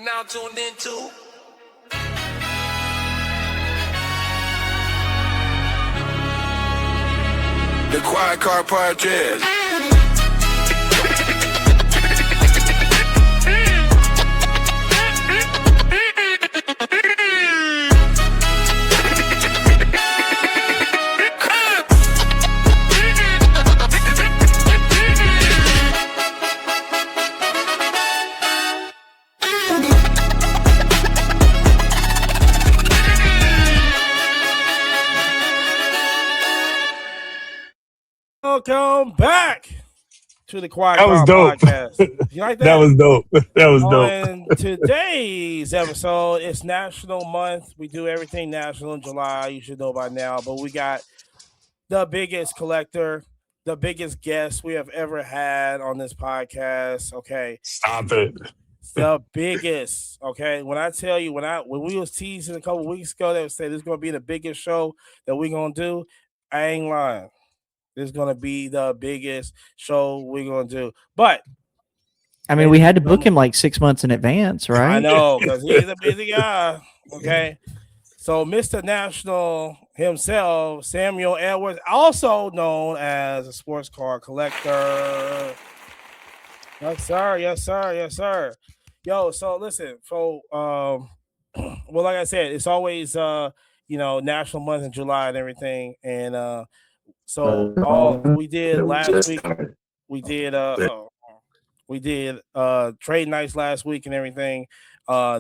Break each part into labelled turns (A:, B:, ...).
A: You're now tuned into the Quiet Car Podcast.
B: Welcome back to the Quiet Car Podcast. You like that?
C: That was dope. That was dope.
B: On today's episode, it's National Month. We do everything national in July. You should know by now. But we got the biggest collector, the biggest guest we have ever had on this podcast. Okay.
C: Stop it.
B: The biggest. Okay. When I tell you, when we was teasing a couple weeks ago, they said this is going to be the biggest show that we're going to do. I ain't lying. This is going to be the biggest show we're going to do. But
D: I mean, we had to book him like 6 months in advance, right?
B: I know, because he's a busy guy. Okay. So Mr. National himself, Samuel Edwards, also known as a sports car collector. Yes, sir. Yes, sir. Yes, sir. Yo, so listen, well, like I said, it's always National Month in July and everything. And so all we did last week, we did trade nights last week and everything.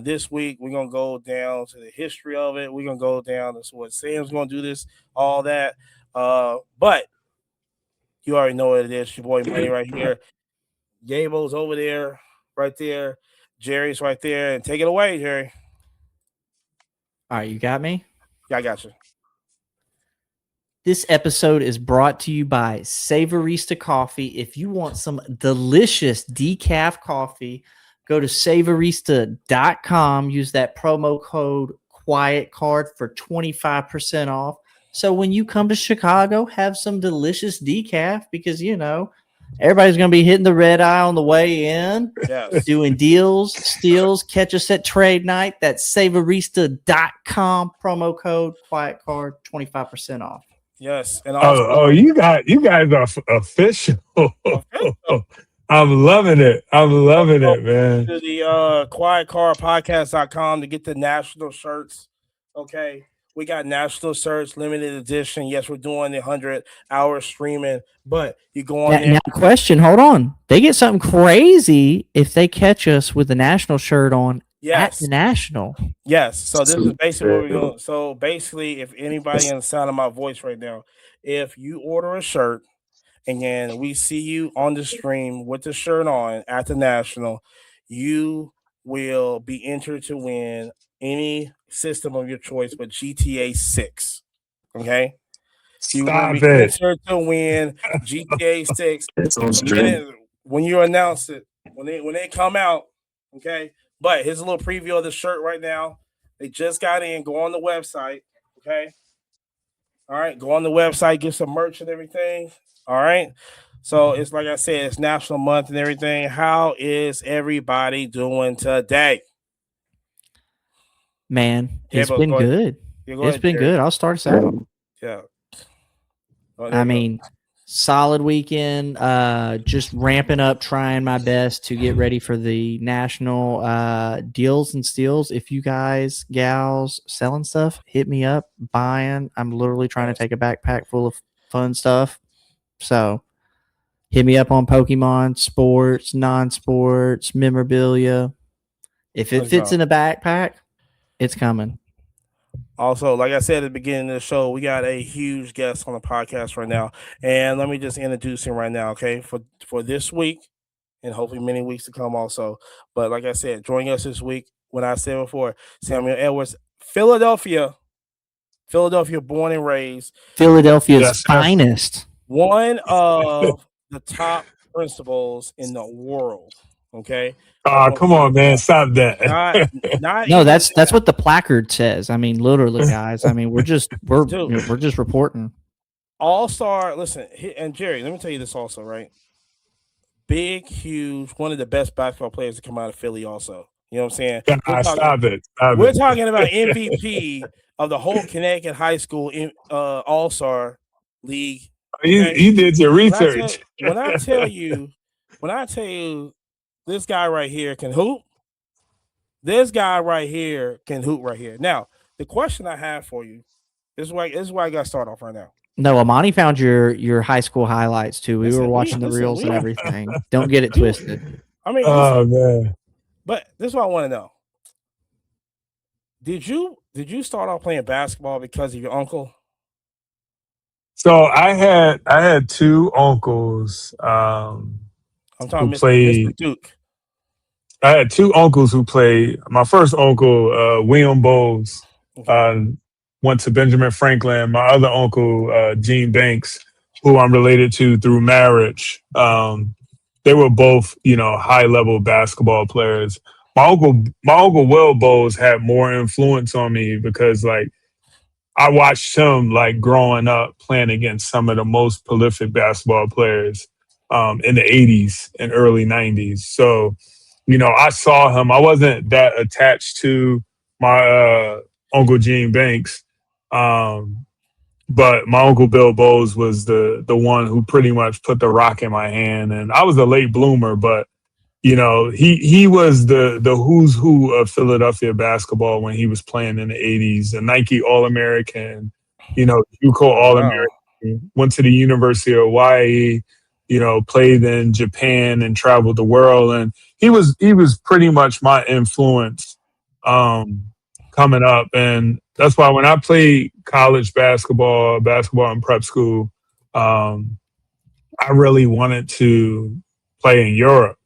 B: This week we're gonna go down to the history of it. We're gonna go down to what Sam's gonna do this, all that. But you already know what it is. Your boy Money right here. Gable's over there, right there. Jerry's right there, and take it away, Jerry.
D: All right, you got me?
B: Yeah, I got you.
D: This episode is brought to you by Savorista Coffee. If you want some delicious decaf coffee, go to savorista.com. Use that promo code QUIETCARD for 25% off. So when you come to Chicago, have some delicious decaf because, everybody's going to be hitting the red eye on the way in,
B: Yes.
D: doing deals, steals. Catch us at trade night. That's savorista.com. Promo code QUIETCARD, 25% off.
B: Yes, and also,
C: you guys are official. I'm loving it. I'm loving it, man.
B: To the quietcarpodcast.com to get the national shirts. Okay, we got national shirts, limited edition. Yes, we're doing the 100-hour streaming, but you go on there.
D: Now, question, hold on. They get something crazy if they catch us with the national shirt on.
B: Yes.
D: At the national.
B: Yes. So this is basically what we're doing. So basically, if anybody in the sound of my voice right now, if you order a shirt and then we see you on the stream with the shirt on at the national, you will be entered to win any system of your choice but GTA 6. Okay? You will be entered to win GTA 6 when you announce it, when they come out. Okay. But here's a little preview of the shirt right now. They just got in. Go on the website. Okay. All right. Go on the website, get some merch and everything. All right. So it's like I said, it's National Month and everything. How is everybody doing today?
D: Man, it's been good. It's been good. I'll start us out.
B: Yeah.
D: I mean, solid weekend. Just ramping up, trying my best to get ready for the national deals and steals. If you guys, gals, selling stuff, hit me up. Buying. I'm literally trying to take a backpack full of fun stuff. So hit me up on Pokemon, sports, non-sports, memorabilia. If it fits in a backpack, it's coming.
B: Also, like I said at the beginning of the show, we got a huge guest on the podcast right now. And let me just introduce him right now, okay, for this week and hopefully many weeks to come also. But like I said, joining us this week, when I said before, Samuel Edwards, Philadelphia born and raised.
D: Philadelphia's finest.
B: One of the top principals in the world, okay?
C: Come on, man. Stop that.
D: No, that's what the placard says. I mean, literally, guys. I mean, we're just reporting.
B: All-star, listen, and Jerry, let me tell you this also, right? Big, huge, one of the best basketball players to come out of Philly also. You know what I'm saying?
C: Stop it.
B: We're talking about MVP of the whole Connecticut High School All-Star League.
C: Okay? You did your research.
B: When I tell you, this guy right here can hoop. This guy right here can hoop right here. Now, the question I have for you, this is why I got to start off right now.
D: No, Amani found your high school highlights too. We were watching the reels and everything. Don't get it twisted.
B: I mean,
C: man.
B: But this is what I want to know. Did you start off playing basketball because of your uncle?
C: So I had two uncles
B: I'm talking
C: who played.
B: Mr. Duke.
C: I had two uncles who played. My first uncle, William Bowes, went to Benjamin Franklin. My other uncle, Gene Banks, who I'm related to through marriage. They were both, high-level basketball players. My uncle Will Bowes had more influence on me because, I watched him, growing up playing against some of the most prolific basketball players in the 80s and early 90s. So, I saw him. I wasn't that attached to my Uncle Gene Banks, but my Uncle Bill Bowes was the one who pretty much put the rock in my hand. And I was a late bloomer, but he was the who's who of Philadelphia basketball when he was playing in the 80s, a Nike All-American, JUCO All-American, went to the University of Hawaii, played in Japan and traveled the world. And he was pretty much my influence coming up. And that's why when I played college basketball in prep school, I really wanted to play in Europe.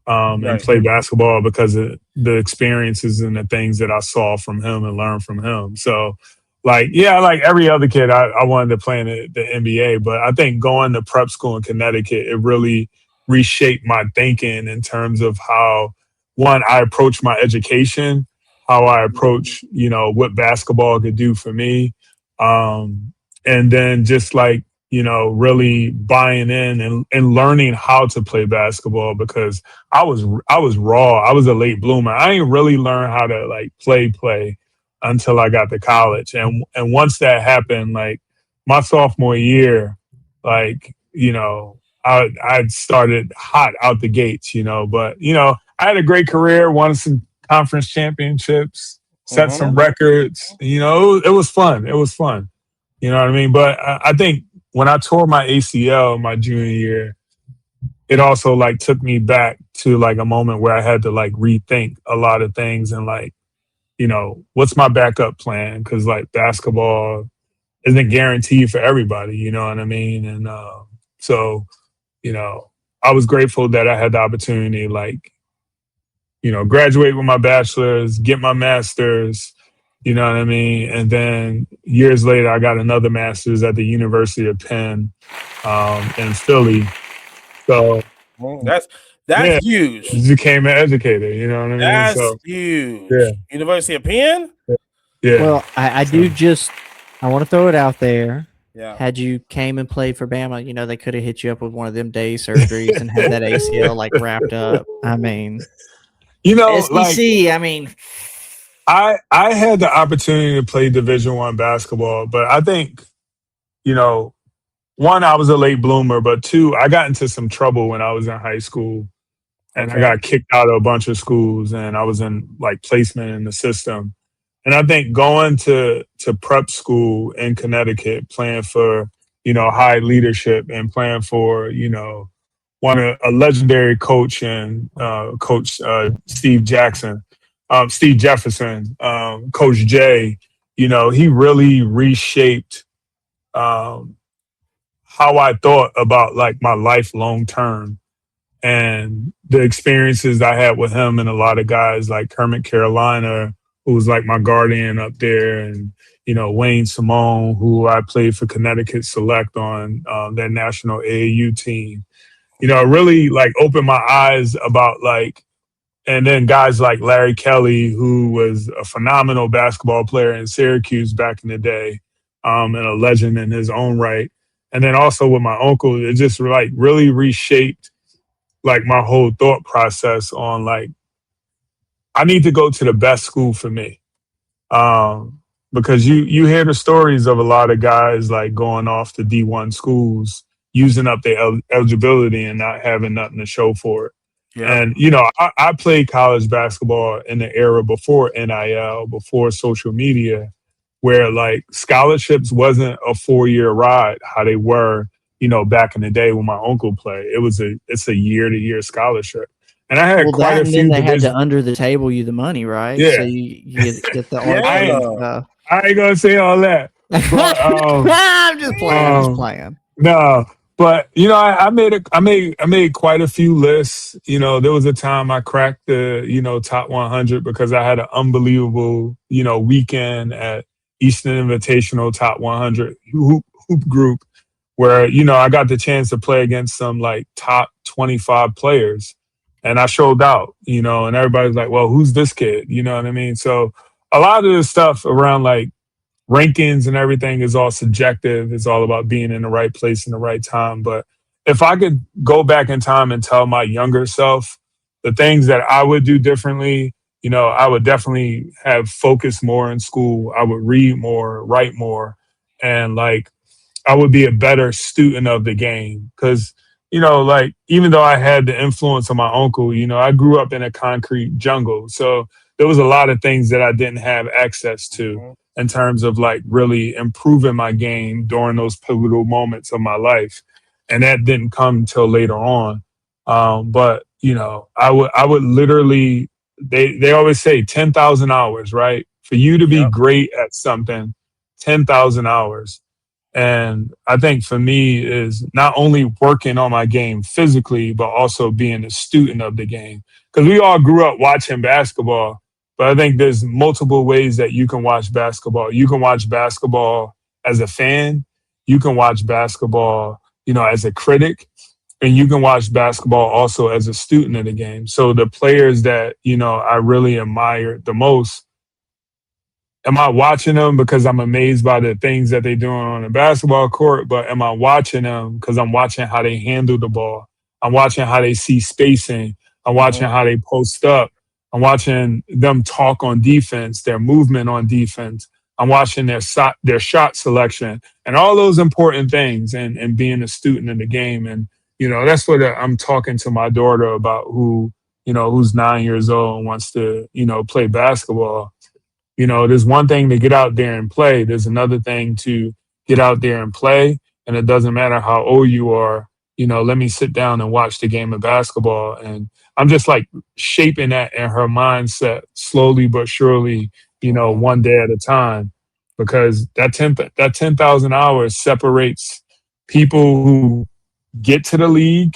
C: And play basketball because of the experiences and the things that I saw from him and learned from him. So, like every other kid, I wanted to play in the NBA. But I think going to prep school in Connecticut, it really reshaped my thinking in terms of how, one, I approach my education, how I approach, what basketball could do for me. And then just really buying in and learning how to play basketball because I was raw. I was a late bloomer. I didn't really learn how to play until I got to college. And once that happened, my sophomore year, I started hot out the gates, but I had a great career, won some conference championships, set some records, it was fun. It was fun. You know what I mean? But I think when I tore my ACL my junior year, it also took me back to a moment where I had to rethink a lot of things and what's my backup plan? Because basketball isn't guaranteed for everybody, you know what I mean? And so, I was grateful that I had the opportunity, graduate with my bachelor's, get my master's, you know what I mean? And then years later, I got another master's at the University of Penn in Philly. So
B: that's huge.
C: Became an educator, you know what I mean?
B: That's huge. Yeah. University of Penn?
C: Yeah.
D: Well, I want to throw it out there.
B: Yeah.
D: Had you came and played for Bama, they could have hit you up with one of them day surgeries and had that ACL wrapped up. I mean, SEC,
C: I had the opportunity to play Division I basketball, but I think, one, I was a late bloomer, but two, I got into some trouble when I was in high school and I got kicked out of a bunch of schools and I was in placement in the system. And I think going to prep school in Connecticut, playing for, high leadership and playing for, a legendary coach and Coach Steve Jefferson, Coach J, he really reshaped how I thought about my life long term and the experiences I had with him and a lot of guys like Kermit Carolina, who was my guardian up there, and Wayne Simone, who I played for Connecticut Select on their national AAU team. It really opened my eyes about and then guys like Larry Kelly, who was a phenomenal basketball player in Syracuse back in the day, and a legend in his own right. And then also with my uncle, it just really reshaped my whole thought process on I need to go to the best school for me. Because you hear the stories of a lot of guys like going off to D1 schools, using up their eligibility and not having nothing to show for it.
B: Yeah.
C: And, I played college basketball in the era before NIL, before social media, where like scholarships wasn't a 4-year ride how they were, back in the day when my uncle played. It's a year-to-year scholarship. And I had quite
D: that
C: a
D: and then
C: few
D: they had to
C: division.
D: under the table you the money, right?
C: Yeah.
D: So you get the
B: Yeah.
D: archery and stuff.
C: I ain't gonna say all that. But
D: I'm just playing. I'm just playing.
C: no, but I made quite a few lists. There was a time I cracked the top 100 because I had an unbelievable weekend at Eastern Invitational top 100 hoop group where I got the chance to play against some like top 25 players, and I showed out. And everybody's like, "Well, who's this kid?" You know what I mean? So a lot of the stuff around like rankings and everything is all subjective. It's all about being in the right place in the right time. But if I could go back in time and tell my younger self the things that I would do differently, I would definitely have focused more in school. I would read more, write more, and like I would be a better student of the game. Because, like even though I had the influence of my uncle, I grew up in a concrete jungle. So there was a lot of things that I didn't have access to in terms of like really improving my game during those pivotal moments of my life. And that didn't come till later on. But I would literally, they always say 10,000 hours, right? For you to be
B: Yep.
C: great at something, 10,000 hours. And I think for me is not only working on my game physically, but also being a student of the game. Because we all grew up watching basketball, but I think there's multiple ways that you can watch basketball. You can watch basketball as a fan. You can watch basketball, as a critic. And you can watch basketball also as a student of the game. So the players that, I really admire the most, am I watching them because I'm amazed by the things that they're doing on the basketball court? But am I watching them because I'm watching how they handle the ball? I'm watching how they see spacing. I'm watching how they post up. I'm watching them talk on defense, their movement on defense. I'm watching their shot selection and all those important things and being a student in the game. And, that's what I'm talking to my daughter about who's 9 years old and wants to, play basketball. There's one thing to get out there and play. There's another thing to get out there and play. And it doesn't matter how old you are, let me sit down and watch the game of basketball. And I'm just like shaping that in her mindset slowly but surely, one day at a time, because that 10,000 hours separates people who get to the league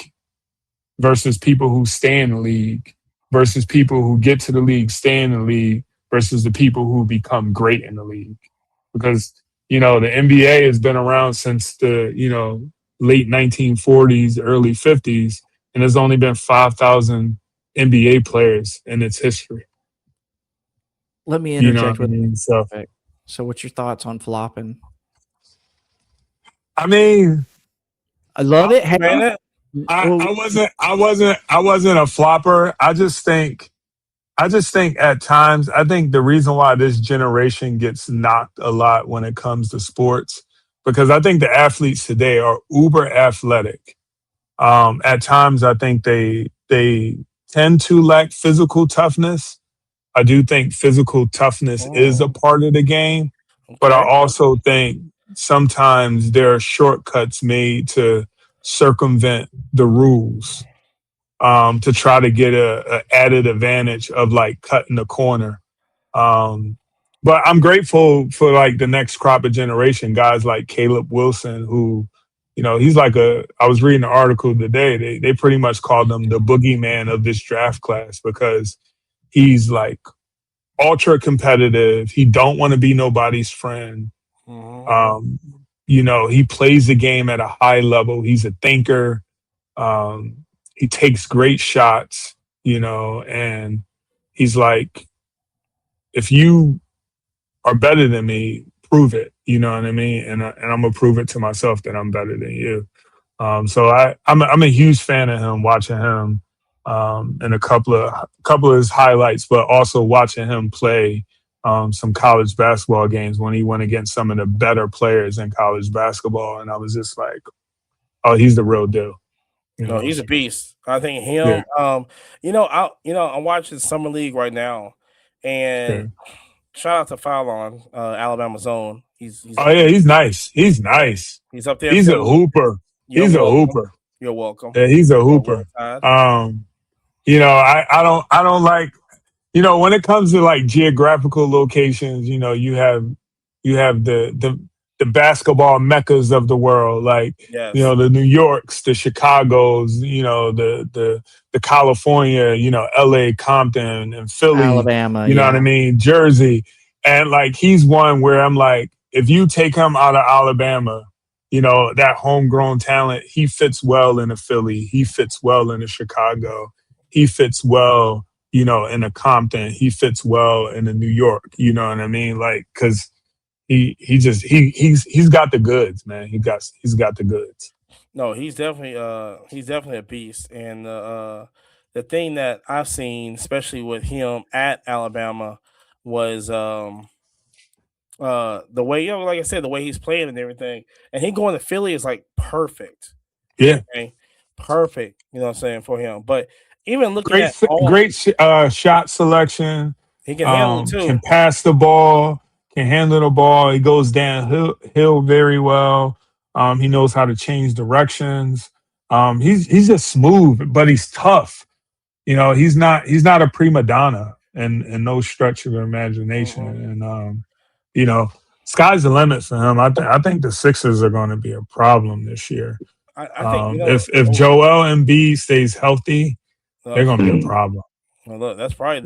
C: versus people who stay in the league versus people who get to the league, stay in the league versus the people who become great in the league. Because, the NBA has been around since the, late 1940s, early 50s, and there's only been 5,000 NBA players in its history.
D: Let me
C: You know
D: interject
C: what I mean? So,
D: So what's your thoughts on flopping?
C: I mean,
D: I love it.
C: I wasn't a flopper. I just think at times, I think the reason why this generation gets knocked a lot when it comes to sports, because I think the athletes today are uber athletic. At times, I think they tend to lack physical toughness. I do think physical toughness is a part of the game, but I also think sometimes there are shortcuts made to circumvent the rules. To try to get a added advantage of like cutting the corner. But I'm grateful for like the next crop of generation, guys like Caleb Wilson, who, he's like I was reading an article today. They pretty much called him the boogeyman of this draft class because he's like ultra competitive. He don't want to be nobody's friend. He plays the game at a high level. He's a thinker. He takes great shots, and he's like, if you are better than me, prove it. You know what I mean? And I'm gonna prove it to myself that I'm better than you. So I'm a huge fan of him. Watching him, and a couple of his highlights, but also watching him play some college basketball games when he went against some of the better players in college basketball, and I was just like, oh, he's the real deal.
B: No, he's a beast. I think
C: Yeah.
B: him. I'm watching Summer League right now, and shout out to Fallon, Alabama's own. He's
C: He's nice. He's nice.
B: He's up there.
C: He's a hooper. He's a hooper.
B: You're welcome.
C: Yeah, he's a hooper. I don't like, when it comes to like geographical locations, you have the basketball meccas of the world, like
B: Yes.
C: The New Yorks, the Chicagos, the California, LA, Compton, and Philly,
D: Alabama,
C: you know what I mean, Jersey, and like he's one where I'm like, if you take him out of Alabama, that homegrown talent, he fits well in a Philly, he fits well in a Chicago, he fits well, in a Compton, he fits well in a New York, you know what I mean, like because. He's got the goods, man. He's got the goods.
B: No, he's definitely a beast. And the thing that I've seen, especially with him at Alabama, was the way, like I said, the way he's playing and everything. And he going to Philly is like perfect.
C: Yeah.
B: Okay? Perfect. You know what I'm saying, for him. But even looking
C: great shot selection.
B: He can handle it too.
C: Can pass the ball. Can handle the ball. He goes downhill very well. He knows how to change directions. He's just smooth, but he's tough. He's not a prima donna and no stretch of imagination. And sky's the limit for him. I think the Sixers are going to be a problem this year.
B: I think
C: if Joel Embiid stays healthy, they're going to be a problem.
B: Well, look, that's probably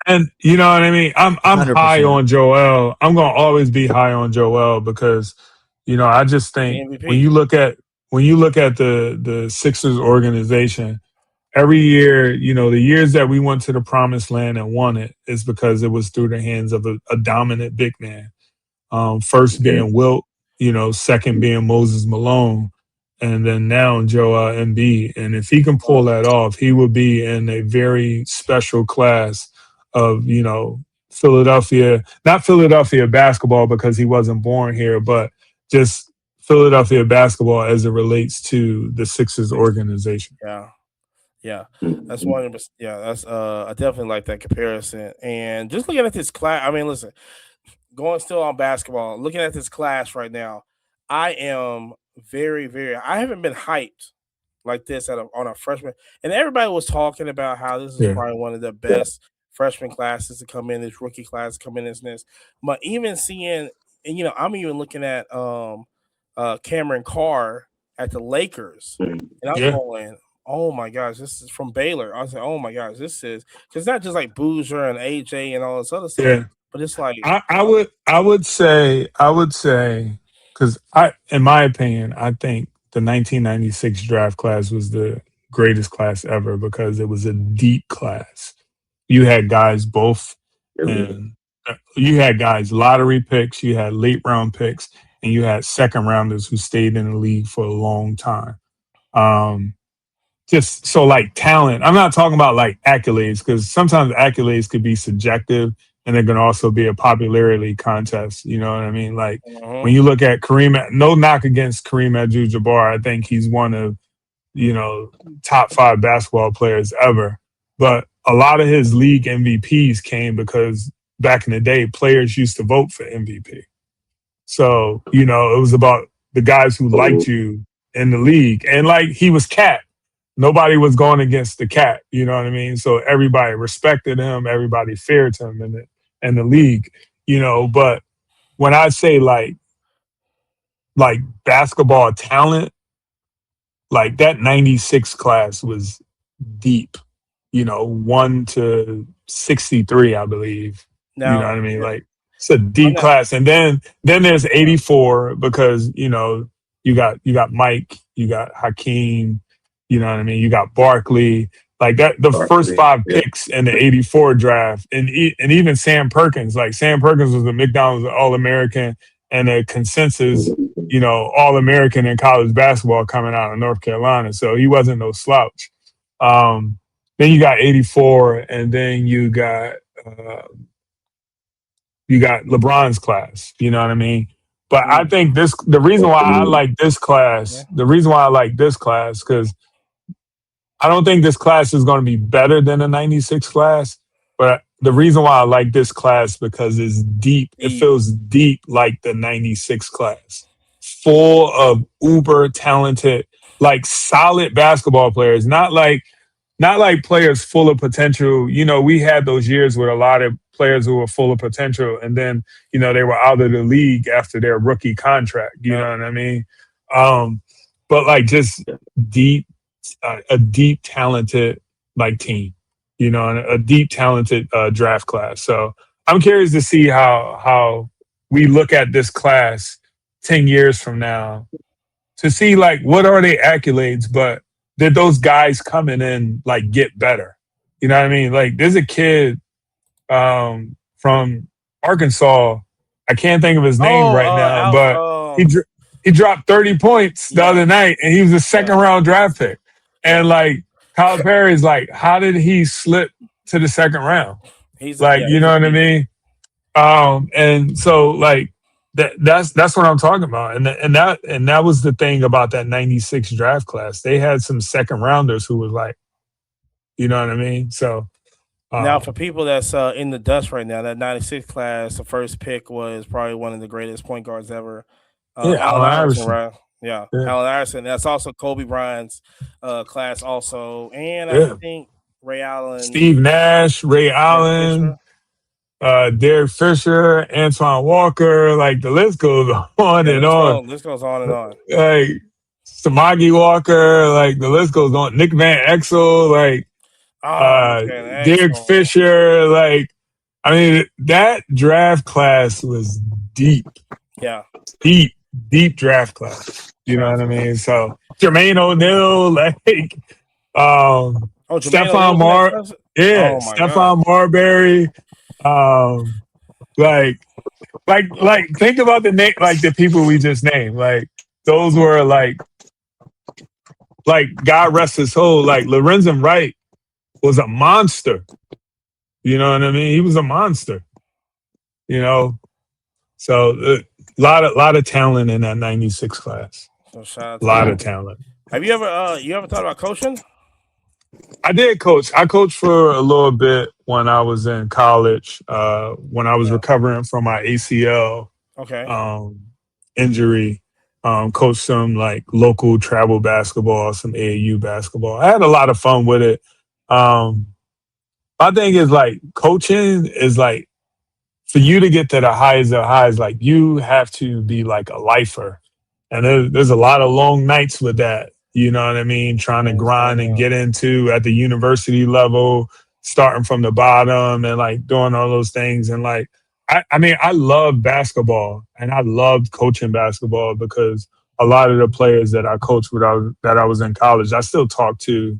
C: And you know what I mean? I'm 100%. High on Joel. I'm gonna always be high on Joel because, I just think
B: MVP.
C: when you look at the Sixers organization, every year, the years that we went to the promised land and won it is because it was through the hands of a dominant big man. First being Wilt, second being Moses Malone, and then now Joel Embiid. And if he can pull that off, he would be in a very special class of, Philadelphia, not Philadelphia basketball because he wasn't born here, but just Philadelphia basketball as it relates to the Sixers organization.
B: Yeah. That's 100%. Yeah, that's I definitely like that comparison. And just looking at this class, I mean, listen, going still on basketball, looking at this class right now, I am very, very, I haven't been hyped like this on a freshman. And everybody was talking about how this is probably one of the best freshman classes to come in, this rookie class come in this. But even seeing, and I'm even looking at Cameron Carr at the Lakers, and I'm going, oh my gosh, this is from Baylor. I was like, oh my gosh, this is, because it's not just like Boozer and AJ and all this other stuff, but it's like
C: I would say because in my opinion, I think the 1996 draft class was the greatest class ever because it was a deep class. You had guys and you had guys lottery picks, you had late round picks, and you had second rounders who stayed in the league for a long time. Just so like talent. I'm not talking about like accolades because sometimes accolades could be subjective and they're going to also be a popularity contest. You know what I mean? Like when you look at Kareem, no knock against Kareem Abdul-Jabbar. I think he's one of, top 5 basketball players ever. But a lot of his league MVPs came because back in the day, players used to vote for MVP. So, it was about the guys who liked you in the league. And like he was Cat. Nobody was going against the Cat. You know what I mean? So everybody respected him. Everybody feared him in the league, But when I say like basketball talent, like that 96 class was deep. 1 to 63, I believe.
B: Now,
C: you know what I mean? Like it's a deep class. And then there's 84 because, you got Mike, you got Hakeem, you know what I mean? You got Barkley. Like that, the first 5 picks in the 84 draft, and even Sam Perkins. Like Sam Perkins was a McDonald's All-American, and a consensus, All-American in college basketball coming out of North Carolina. So he wasn't no slouch. Then you got 84, and then you got LeBron's class. You know what I mean? But I think the reason why I like this class, because I don't think this class is going to be better than the 96 class, but the reason why I like this class because it's deep. It feels deep like the 96 class. Full of uber talented, like solid basketball players, not like players full of potential. We had those years with a lot of players who were full of potential and then, they were out of the league after their rookie contract. You know what I mean? But like just deep, a deep talented like team, and a deep talented draft class. So I'm curious to see how we look at this class 10 years from now to see like what are their accolades, but did those guys coming in like get better? You know what I mean? Like there's a kid from Arkansas. I can't think of his name right now, but he dropped 30 points the other night, and he was a second round draft pick. And like Kyle Perry's like, how did he slip to the second round? You know what I mean? And so like that's what I'm talking about. And that was the thing about that 96 draft class. They had some second rounders who was like, you know what I mean? So
B: now for people that's in the dust right now, that 96 class, the first pick was probably one of the greatest point guards ever.
C: Allen Iverson.
B: Right? Yeah, Allen Iverson. That's also Kobe Bryant's class also. And I think Ray Allen.
C: Steve Nash, Ray Allen, Derek Fisher, Antoine Walker, like the list goes on and on.
B: List goes on and on.
C: Like Samagi Walker, like the list goes on. Nick Van Exel, like Derek Fisher, like I mean that draft class was deep.
B: Yeah.
C: Deep draft class. You know what I mean? So Jermaine O'Neal, like Stephon Marbury. Like think about the name, like the people we just named. Like those were like God rest his soul. Like Lorenzen Wright was a monster. You know what I mean? He was a monster. So a lot of talent in that 96 class.
B: So shout out
C: a lot of talent.
B: Have you ever thought about coaching?
C: I did coach. I coached for a little bit when I was in college, when I was recovering from my ACL injury. Coached some like local travel basketball, some AAU basketball. I had a lot of fun with it. My thing is like coaching is like for you to get to the highs of highs, like you have to be like a lifer. And there's a lot of long nights with that. You know what I mean? Trying to grind and get into at the university level, starting from the bottom and like doing all those things. And like, I mean, I love basketball and I loved coaching basketball because a lot of the players that I coached that I was in college, I still talk to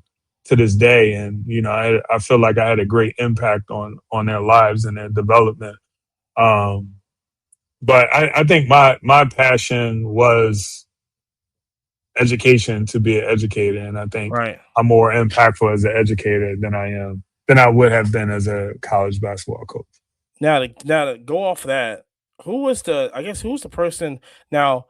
C: this day. And, I feel like I had a great impact on their lives and their development. But I think my passion was education, to be an educator, and I think I'm more impactful as an educator than I would have been as a college basketball coach.
B: Now to go off that, who's the person? Now,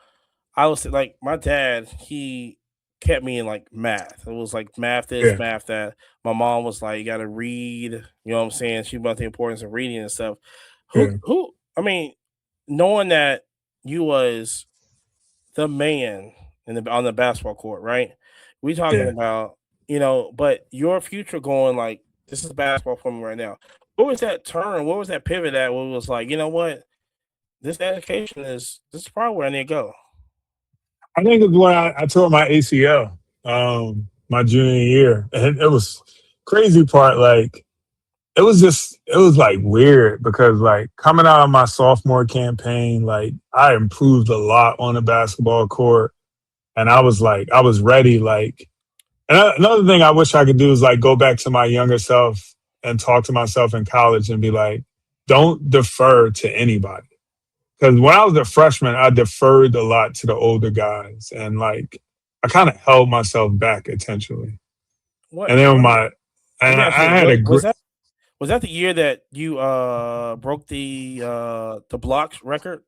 B: I was like my dad. He kept me in like math. It was like math this, math that. My mom was like, you got to read. You know what I'm saying? She about the importance of reading and stuff. Who? I mean, knowing that you was the man on the basketball court, right? We talking about, but your future going like, this is basketball for me right now. What was that turn? What was that pivot at where it was like, you know what? This education this is probably where I need to go.
C: I think it's when I tore my ACL my junior year. And it was crazy part, like, it was like weird because like coming out of my sophomore campaign, like I improved a lot on the basketball court. And I was ready. Like, and another thing I wish I could do is like go back to my younger self and talk to myself in college and be like, don't defer to anybody. because when I was a freshman, I deferred a lot to the older guys, and like I kind of held myself back intentionally.
B: What?
C: And then
B: Let me,
C: I
B: let me ask you,
C: had a
B: was that the year that you broke the blocks record?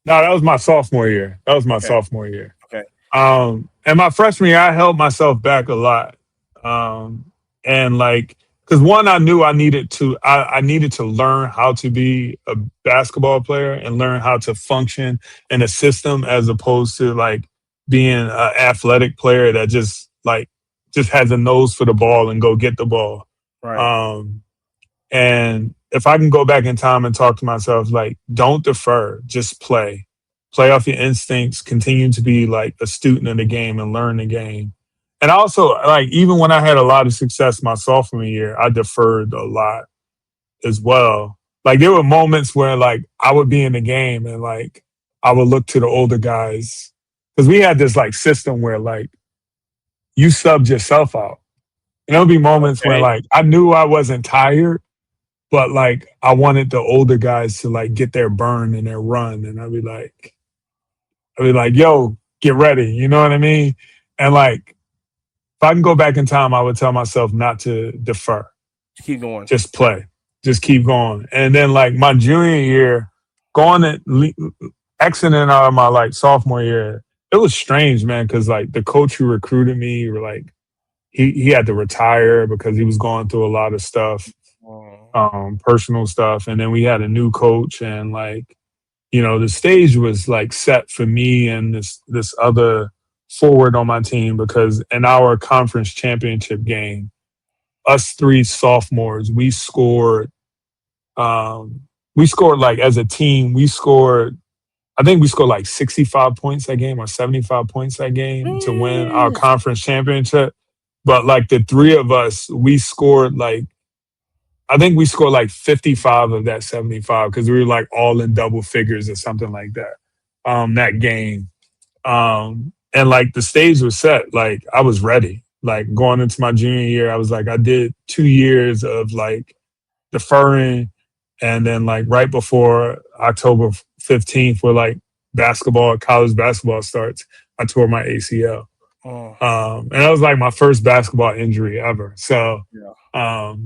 C: no, that was my sophomore year. That was my
B: Okay.
C: sophomore year.
B: Okay.
C: And my freshman year, I held myself back a lot. And like, because one, I knew I needed to learn how to be a basketball player and learn how to function in a system as opposed to like being an athletic player that just has a nose for the ball and go get the ball.
B: Right.
C: And if I can go back in time and talk to myself, like, don't defer, just play off your instincts, continue to be like a student of the game and learn the game. And also, like, even when I had a lot of success my sophomore year, I deferred a lot as well. Like, there were moments where, like, I would be in the game and, like, I would look to the older guys. Because we had this, like, system where, like, you subbed yourself out. And there would be moments where,
B: Okay.
C: like, I knew I wasn't tired, but, like, I wanted the older guys to, like, get their burn and their run. And I'd be like, yo, get ready. You know what I mean? And, like, if I can go back in time, I would tell myself not to defer.
B: Keep going.
C: Just play. Just keep going. And then like my junior year, exiting out of my like sophomore year, it was strange, man, because like the coach who recruited me, like he had to retire because he was going through a lot of stuff, personal stuff. And then we had a new coach, and like, you know, the stage was like set for me and this other forward on my team, because in our conference championship game, us three sophomores, we scored like as a team, I think we scored like 65 points that game or 75 points that game to win our conference championship. But like the three of us, I think we scored like 55 of that 75 because we were like all in double figures or something like that. That game. And like the stage was set. Like I was ready. Like going into my junior year, I was like, I did 2 years of like deferring. And then like right before October 15th, where like college basketball starts, I tore my ACL. And that was like my first basketball injury ever. So I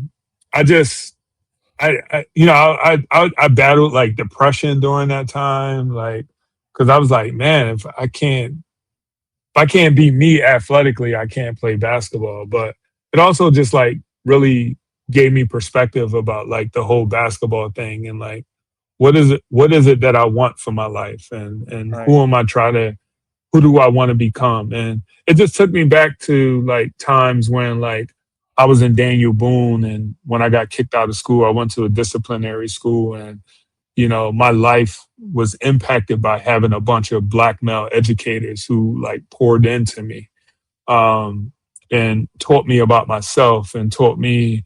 C: battled like depression during that time. Like, cause I was like, man, if I can't be me athletically, I can't play basketball. But it also just like really gave me perspective about like the whole basketball thing and like what is it that I want for my life, and
B: Right.
C: who do I want to become? And it just took me back to like times when like I was in Daniel Boone, and when I got kicked out of school, I went to a disciplinary school, and you know, my life was impacted by having a bunch of Black male educators who like poured into me, and taught me about myself and taught me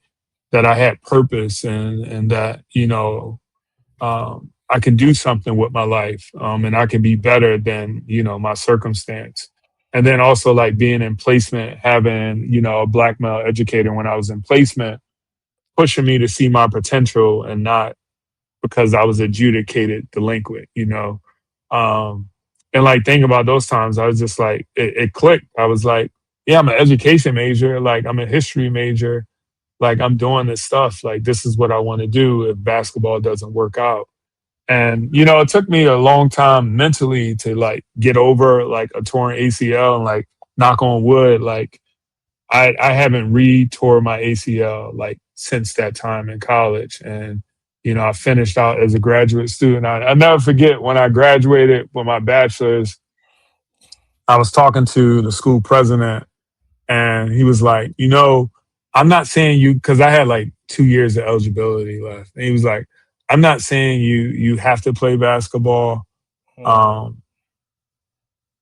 C: that I had purpose, and that, you know, I can do something with my life, and I can be better than, you know, my circumstance. And then also like being in placement, having, you know, a Black male educator when I was in placement, pushing me to see my potential and not because I was adjudicated delinquent, you know. And like thinking about those times, I was just like, it clicked. I was like, yeah, I'm an education major, like I'm a history major, like I'm doing this stuff, like this is what I want to do if basketball doesn't work out. And, you know, it took me a long time mentally to like get over like a torn ACL, and like knock on wood, like I haven't re-tore my ACL like since that time in college. And, you know, I finished out as a graduate student. I'll never forget when I graduated with my bachelor's, I was talking to the school president, and he was like, you know, I'm not saying you, because I had like 2 years of eligibility left. And he was like, I'm not saying you have to play basketball, but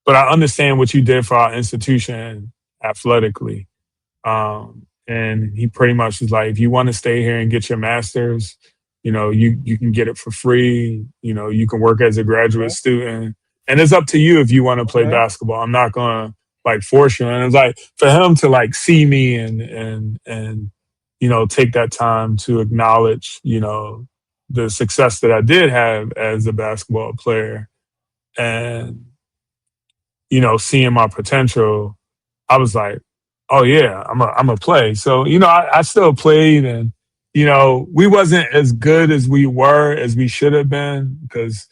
C: I understand what you did for our institution athletically. And he pretty much was like, if you want to stay here and get your master's, you know, you can get it for free. You know, you can work as a graduate student, and it's up to you if you want to play basketball. I'm not going to like force you. And it's like for him to like see me and you know, take that time to acknowledge, you know, the success that I did have as a basketball player and, seeing my potential, I was like, oh yeah, I'm a play. So, I still played and, we wasn't as good as we should have been because,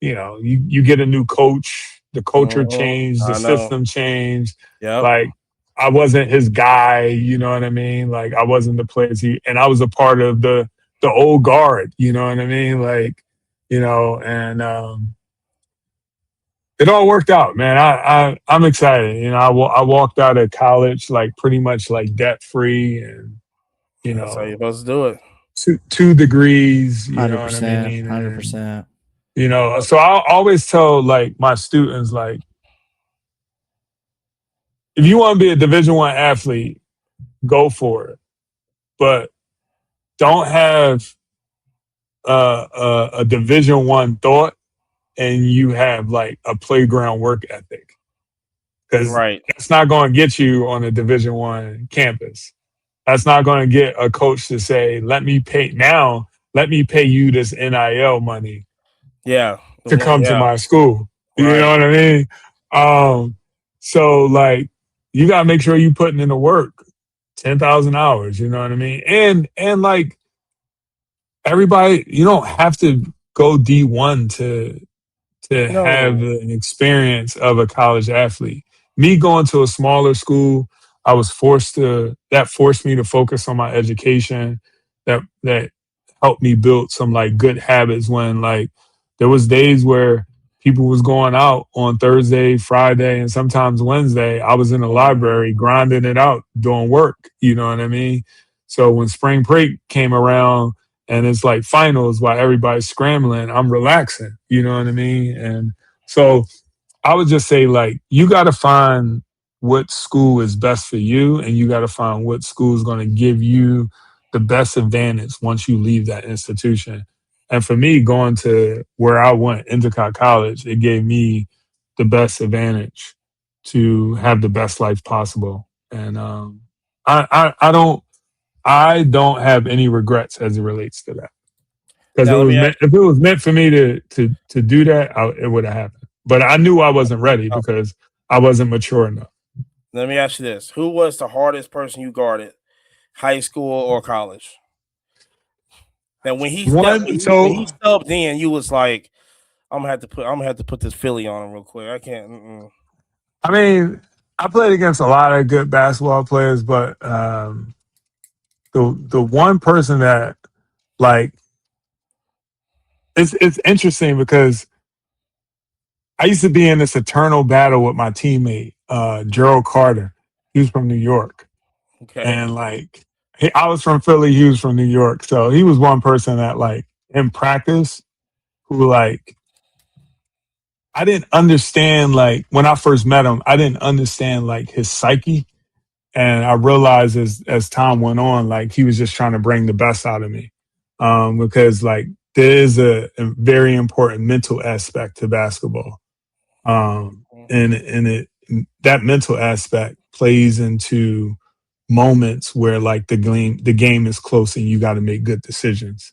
C: you get a new coach, the culture changed, the
B: I know.
C: system changed.
B: Yep.
C: Like I wasn't his guy, you know what I mean? Like I wasn't the players and I was a part of the old guard, you know what I mean? Like, and it all worked out, man. I'm excited. I walked out of college like pretty much like debt free and,
B: That's how you're supposed to do it.
C: two degrees, you know what I
D: 100%,
C: mean?
D: 100%.
C: So I always tell like my students, like, if you want to be a Division I athlete, go for it. But don't have a Division I thought and you have like a playground work ethic. Because
B: Right.
C: that's not going to get you on a Division I campus. That's not going to get a coach to say, let me pay you this NIL money
B: Yeah.
C: to come to my school. You
B: Right.
C: know what I mean? So like you gotta make sure you putting in the work, 10,000 hours, you know what I mean? And like everybody, you don't have to go D1 to have
B: No.
C: an experience of a college athlete. Me going to a smaller school, that forced me to focus on my education, that helped me build some like good habits when like there was days where people was going out on Thursday, Friday, and sometimes Wednesday. I was in the library grinding it out, doing work, you know what I mean? So when spring break came around and it's like finals while everybody's scrambling, I'm relaxing, you know what I mean? And so I would just say, like, you got to find what school is best for you, and you got to find what school is going to give you the best advantage once you leave that institution. And for me, going to where I went, Endicott College, it gave me the best advantage to have the best life possible. And I don't have any regrets as it relates to that. Because
B: Now let me ask.
C: if it was meant for me to do that, it would have happened. But I knew I wasn't ready because I wasn't mature enough.
B: Let me ask you this: who was the hardest person you guarded, high school or college? And when he subbed in, you was like, I'm gonna have to put this Philly on him real quick. I can't.
C: I mean, I played against a lot of good basketball players, but the one person that like it's interesting because I used to be in this eternal battle with my teammate, Gerald Carter. He was from New York.
B: Okay.
C: And like, I was from Philly, he was from New York. So he was one person that like in practice who like, I didn't understand, like when I first met him, I didn't understand like his psyche. And I realized as time went on, like he was just trying to bring the best out of me. Because like there is a very important mental aspect to basketball. And that mental aspect plays into moments where like the game is close and you got to make good decisions.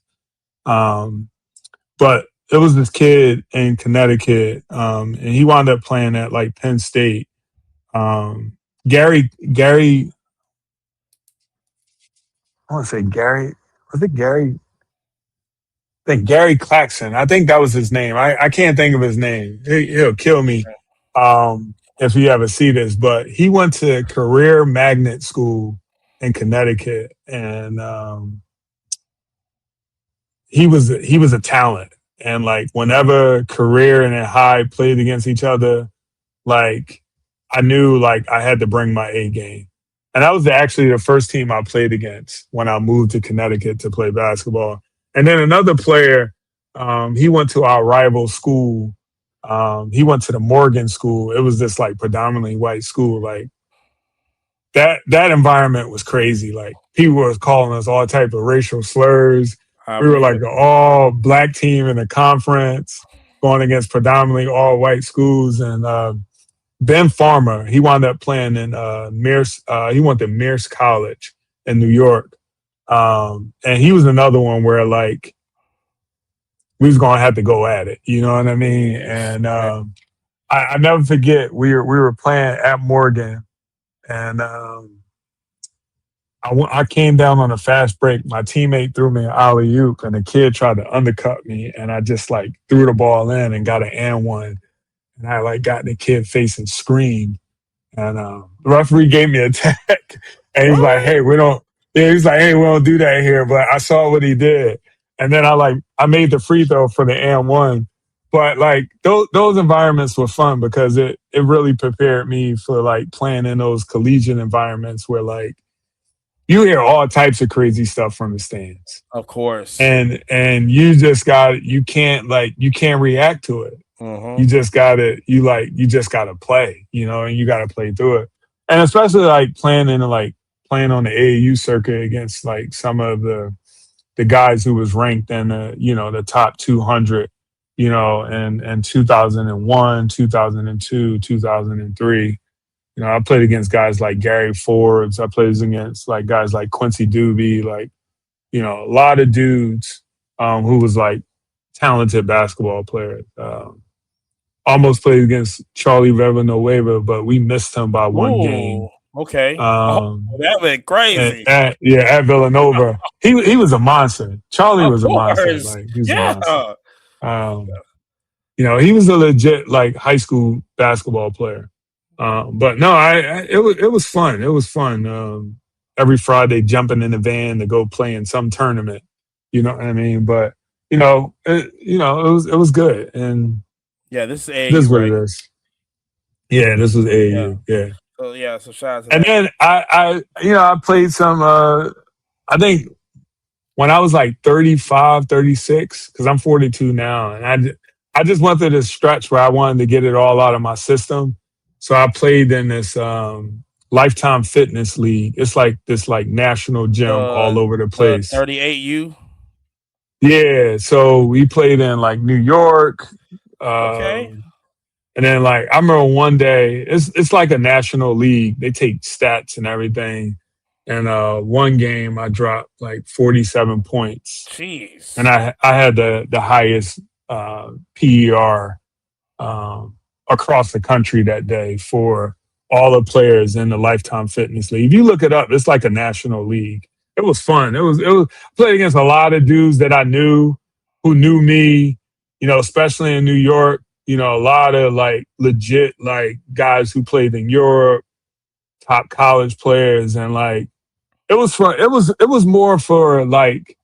C: But it was this kid in Connecticut, and he wound up playing at like Penn State. Gary, I want to say Gary. Was it Gary? I think Gary Claxton. I think that was his name. I can't think of his name. He'll kill me if you ever see this. But he went to Career Magnet School in Connecticut, and he was a talent. And like whenever Career and High played against each other, like I knew like I had to bring my A game. And that was actually the first team I played against when I moved to Connecticut to play basketball. And then another player, he went to our rival school. He went to the Morgan school. It was this like predominantly white school. Like that environment was crazy. Like people were calling us all type of racial slurs. We were like the all black team in the conference going against predominantly all white schools. And Ben Farmer, he wound up playing in Mears. He went to Mears College in New York. And he was another one where like we was gonna have to go at it. You know what I mean? And I never forget we were playing at Morgan, and I came down on a fast break. My teammate threw me an alley oop, and the kid tried to undercut me, and I just like threw the ball in and got an and one, and I like got in the kid face and screamed. And the referee gave me a tag, and he's like, "Hey, we don't." Yeah, he's like, "Hey, we don't do that here." But I saw what he did, and then I made the free throw for the and one. But like those environments were fun because it really prepared me for like playing in those collegiate environments where like you hear all types of crazy stuff from the stands,
B: Of course.
C: and you can't react to it.
B: Mm-hmm.
C: You just gotta play, and you gotta play through it. And especially like playing on the AAU circuit against like some of the guys who was ranked in the top 200, in 2001, 2002, 2003. I played against guys like Gary Forbes. I played against like guys like Quincy Doobie, like, a lot of dudes who was like talented basketball players. Almost played against Charlie Villanueva, but we missed him by one game.
B: Okay. That went crazy.
C: At Villanova. He was a monster. Charlie was a monster. Like, he was a monster. He was a legit like high school basketball player. But no, it was fun. It was fun. Every Friday jumping in the van to go play in some tournament. You know what I mean? But it was good. And
B: yeah, this is AAU.
C: This is what it is. Yeah, this was AAU. Yeah.
B: So shout out to
C: and
B: that.
C: then I played some I think when I was like 35, 36, because I'm 42 now, and I just went through this stretch where I wanted to get it all out of my system. So I played in this Lifetime Fitness League. It's like this like national gym all over the place.
B: 38U?
C: Yeah. So we played in like New York.
B: Okay.
C: And then like I remember one day, it's like a national league. They take stats and everything. And one game I dropped like 47 points.
B: Jeez.
C: And I had the highest PER across the country that day for all the players in the Lifetime Fitness League. If you look it up, it's like a national league. It was fun. It was played against a lot of dudes that I knew who knew me, especially in New York. A lot of like legit like guys who played in Europe, top college players, and like it was fun. It was more for like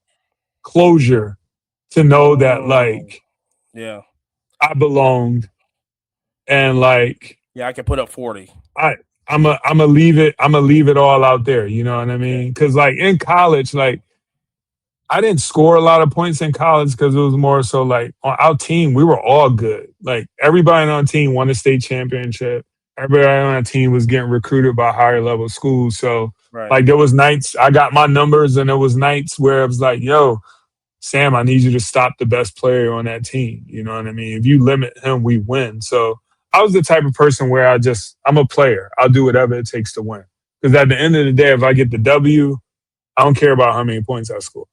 C: closure to know that like I belonged, and like
B: I can put up 40.
C: I'm gonna leave it all out there. You know what I mean? Because like in college, like I didn't score a lot of points in college because it was more so like on our team, we were all good. Like everybody on the team won a state championship. Everybody on our team was getting recruited by higher level schools. So like there was nights I got my numbers, and there was nights where it was like, yo, Sam, I need you to stop the best player on that team. You know what I mean? If you limit him, we win. So I was the type of person where I'm a player. I'll do whatever it takes to win. Because at the end of the day, if I get the W, I don't care about how many points I score.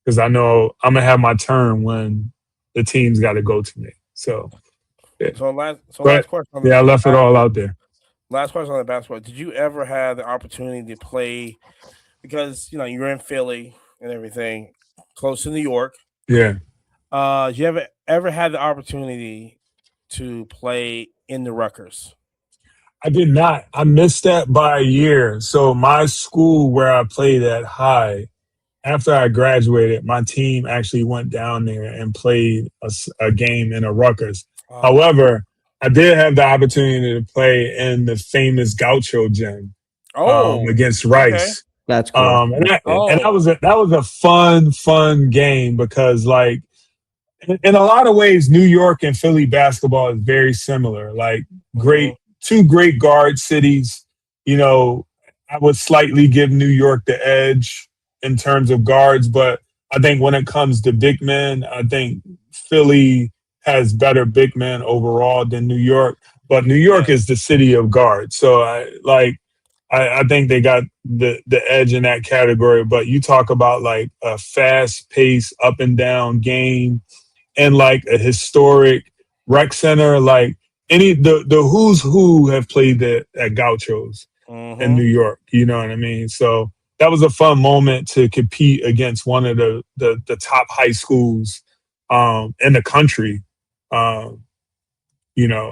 C: Because I know I'm going to have my turn when the team's got to go to me. So, yeah.
B: Last question.
C: I left it all out there.
B: Last question on the basketball. Did you ever have the opportunity to play, because, you're in Philly and everything, close to New York.
C: Yeah.
B: You ever had the opportunity to play in the Rutgers?
C: I did not. I missed that by a year. So my school where I played at high, after I graduated, my team actually went down there and played a game in a Rutgers. However, I did have the opportunity to play in the famous Gaucho gym against Rice. Okay.
D: That's cool.
C: And that was a fun game because like in a lot of ways, New York and Philly basketball is very similar. Like two great guard cities. I would slightly give New York the edge in terms of guards, but I think when it comes to big men, I think Philly has better big men overall than New York. But New York is the city of guards, so I think they got the edge in that category. But you talk about like a fast-paced, up and down game, in like a historic rec center, like the who's who have played at Gauchos in New York. You know what I mean? So that was a fun moment to compete against one of the top high schools in the country.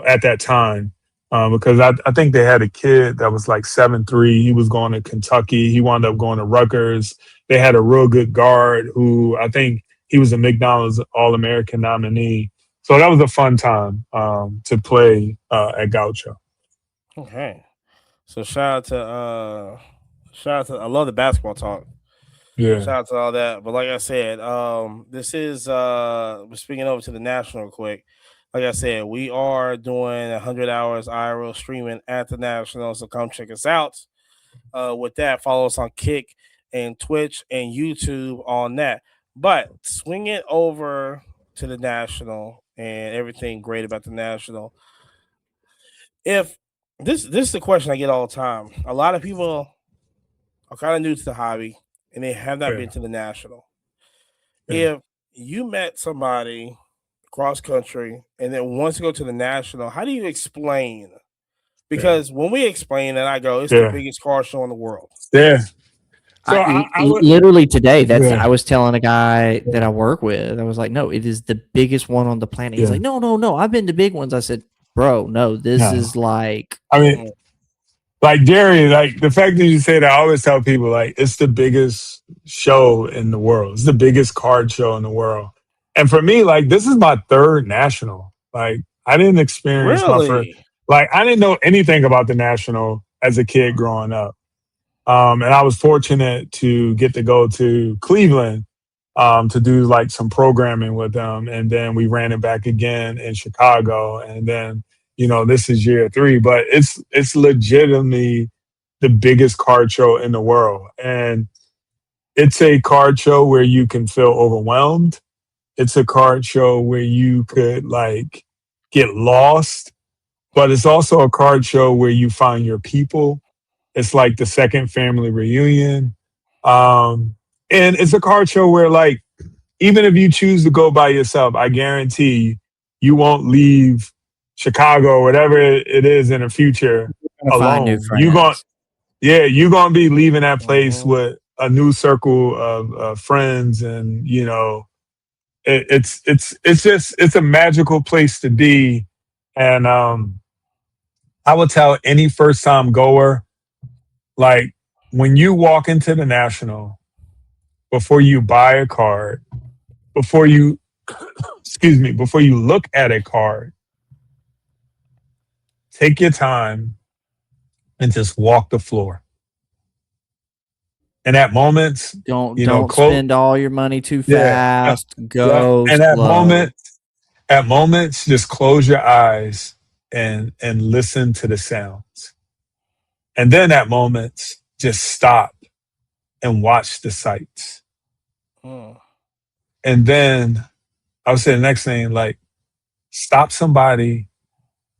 C: At that time. Because I think they had a kid that was like 7'3". He was going to Kentucky. He wound up going to Rutgers. They had a real good guard who I think he was a McDonald's All-American nominee. So that was a fun time to play at Gaucho.
B: Okay. So shout out to I love the basketball talk.
C: Yeah.
B: Shout out to all that. But like I said, this is speaking over to the national quick. Like I said, we are doing 100 hours IRL streaming at the national, so come check us out. With that, follow us on Kick and Twitch and YouTube on that. But swing it over to the national and everything great about the national. If this is the question I get all the time. A lot of people are kind of new to the hobby and they have not been to the national. If you met somebody cross country and then wants to go to the national, how do you explain? Because when we explain it, I go, it's the biggest car show in the world.
C: Yeah.
D: So I literally today, I was telling a guy that I work with, I was like, no, it is the biggest one on the planet. He's like, no, I've been to big ones. I said, bro, no, this is like,
C: I mean, like Jerry, like the fact that you say that, I always tell people like it's the biggest show in the world. It's the biggest card show in the world. And for me, like this is my third national. Like I didn't experience my first. Like I didn't know anything about the national as a kid growing up. And I was fortunate to get to go to Cleveland to do like some programming with them. And then we ran it back again in Chicago. And then, this is year 3, but it's legitimately the biggest card show in the world. And it's a card show where you can feel overwhelmed. It's a card show where you could like get lost, but it's also a card show where you find your people. It's like the second family reunion. And it's a card show where like, even if you choose to go by yourself, I guarantee you won't leave Chicago or whatever it is in the future alone. You're gonna be leaving that place with a new circle of friends, and it's a magical place to be. And I would tell any first time goer, like when you walk into the national, before you buy a card, before you look at a card, take your time and just walk the floor. And at moments,
D: don't spend all your money too fast. Go
C: and
D: slow.
C: at moments, just close your eyes and listen to the sounds. And then at moments, just stop and watch the sights. And then I would say the next thing, like, stop somebody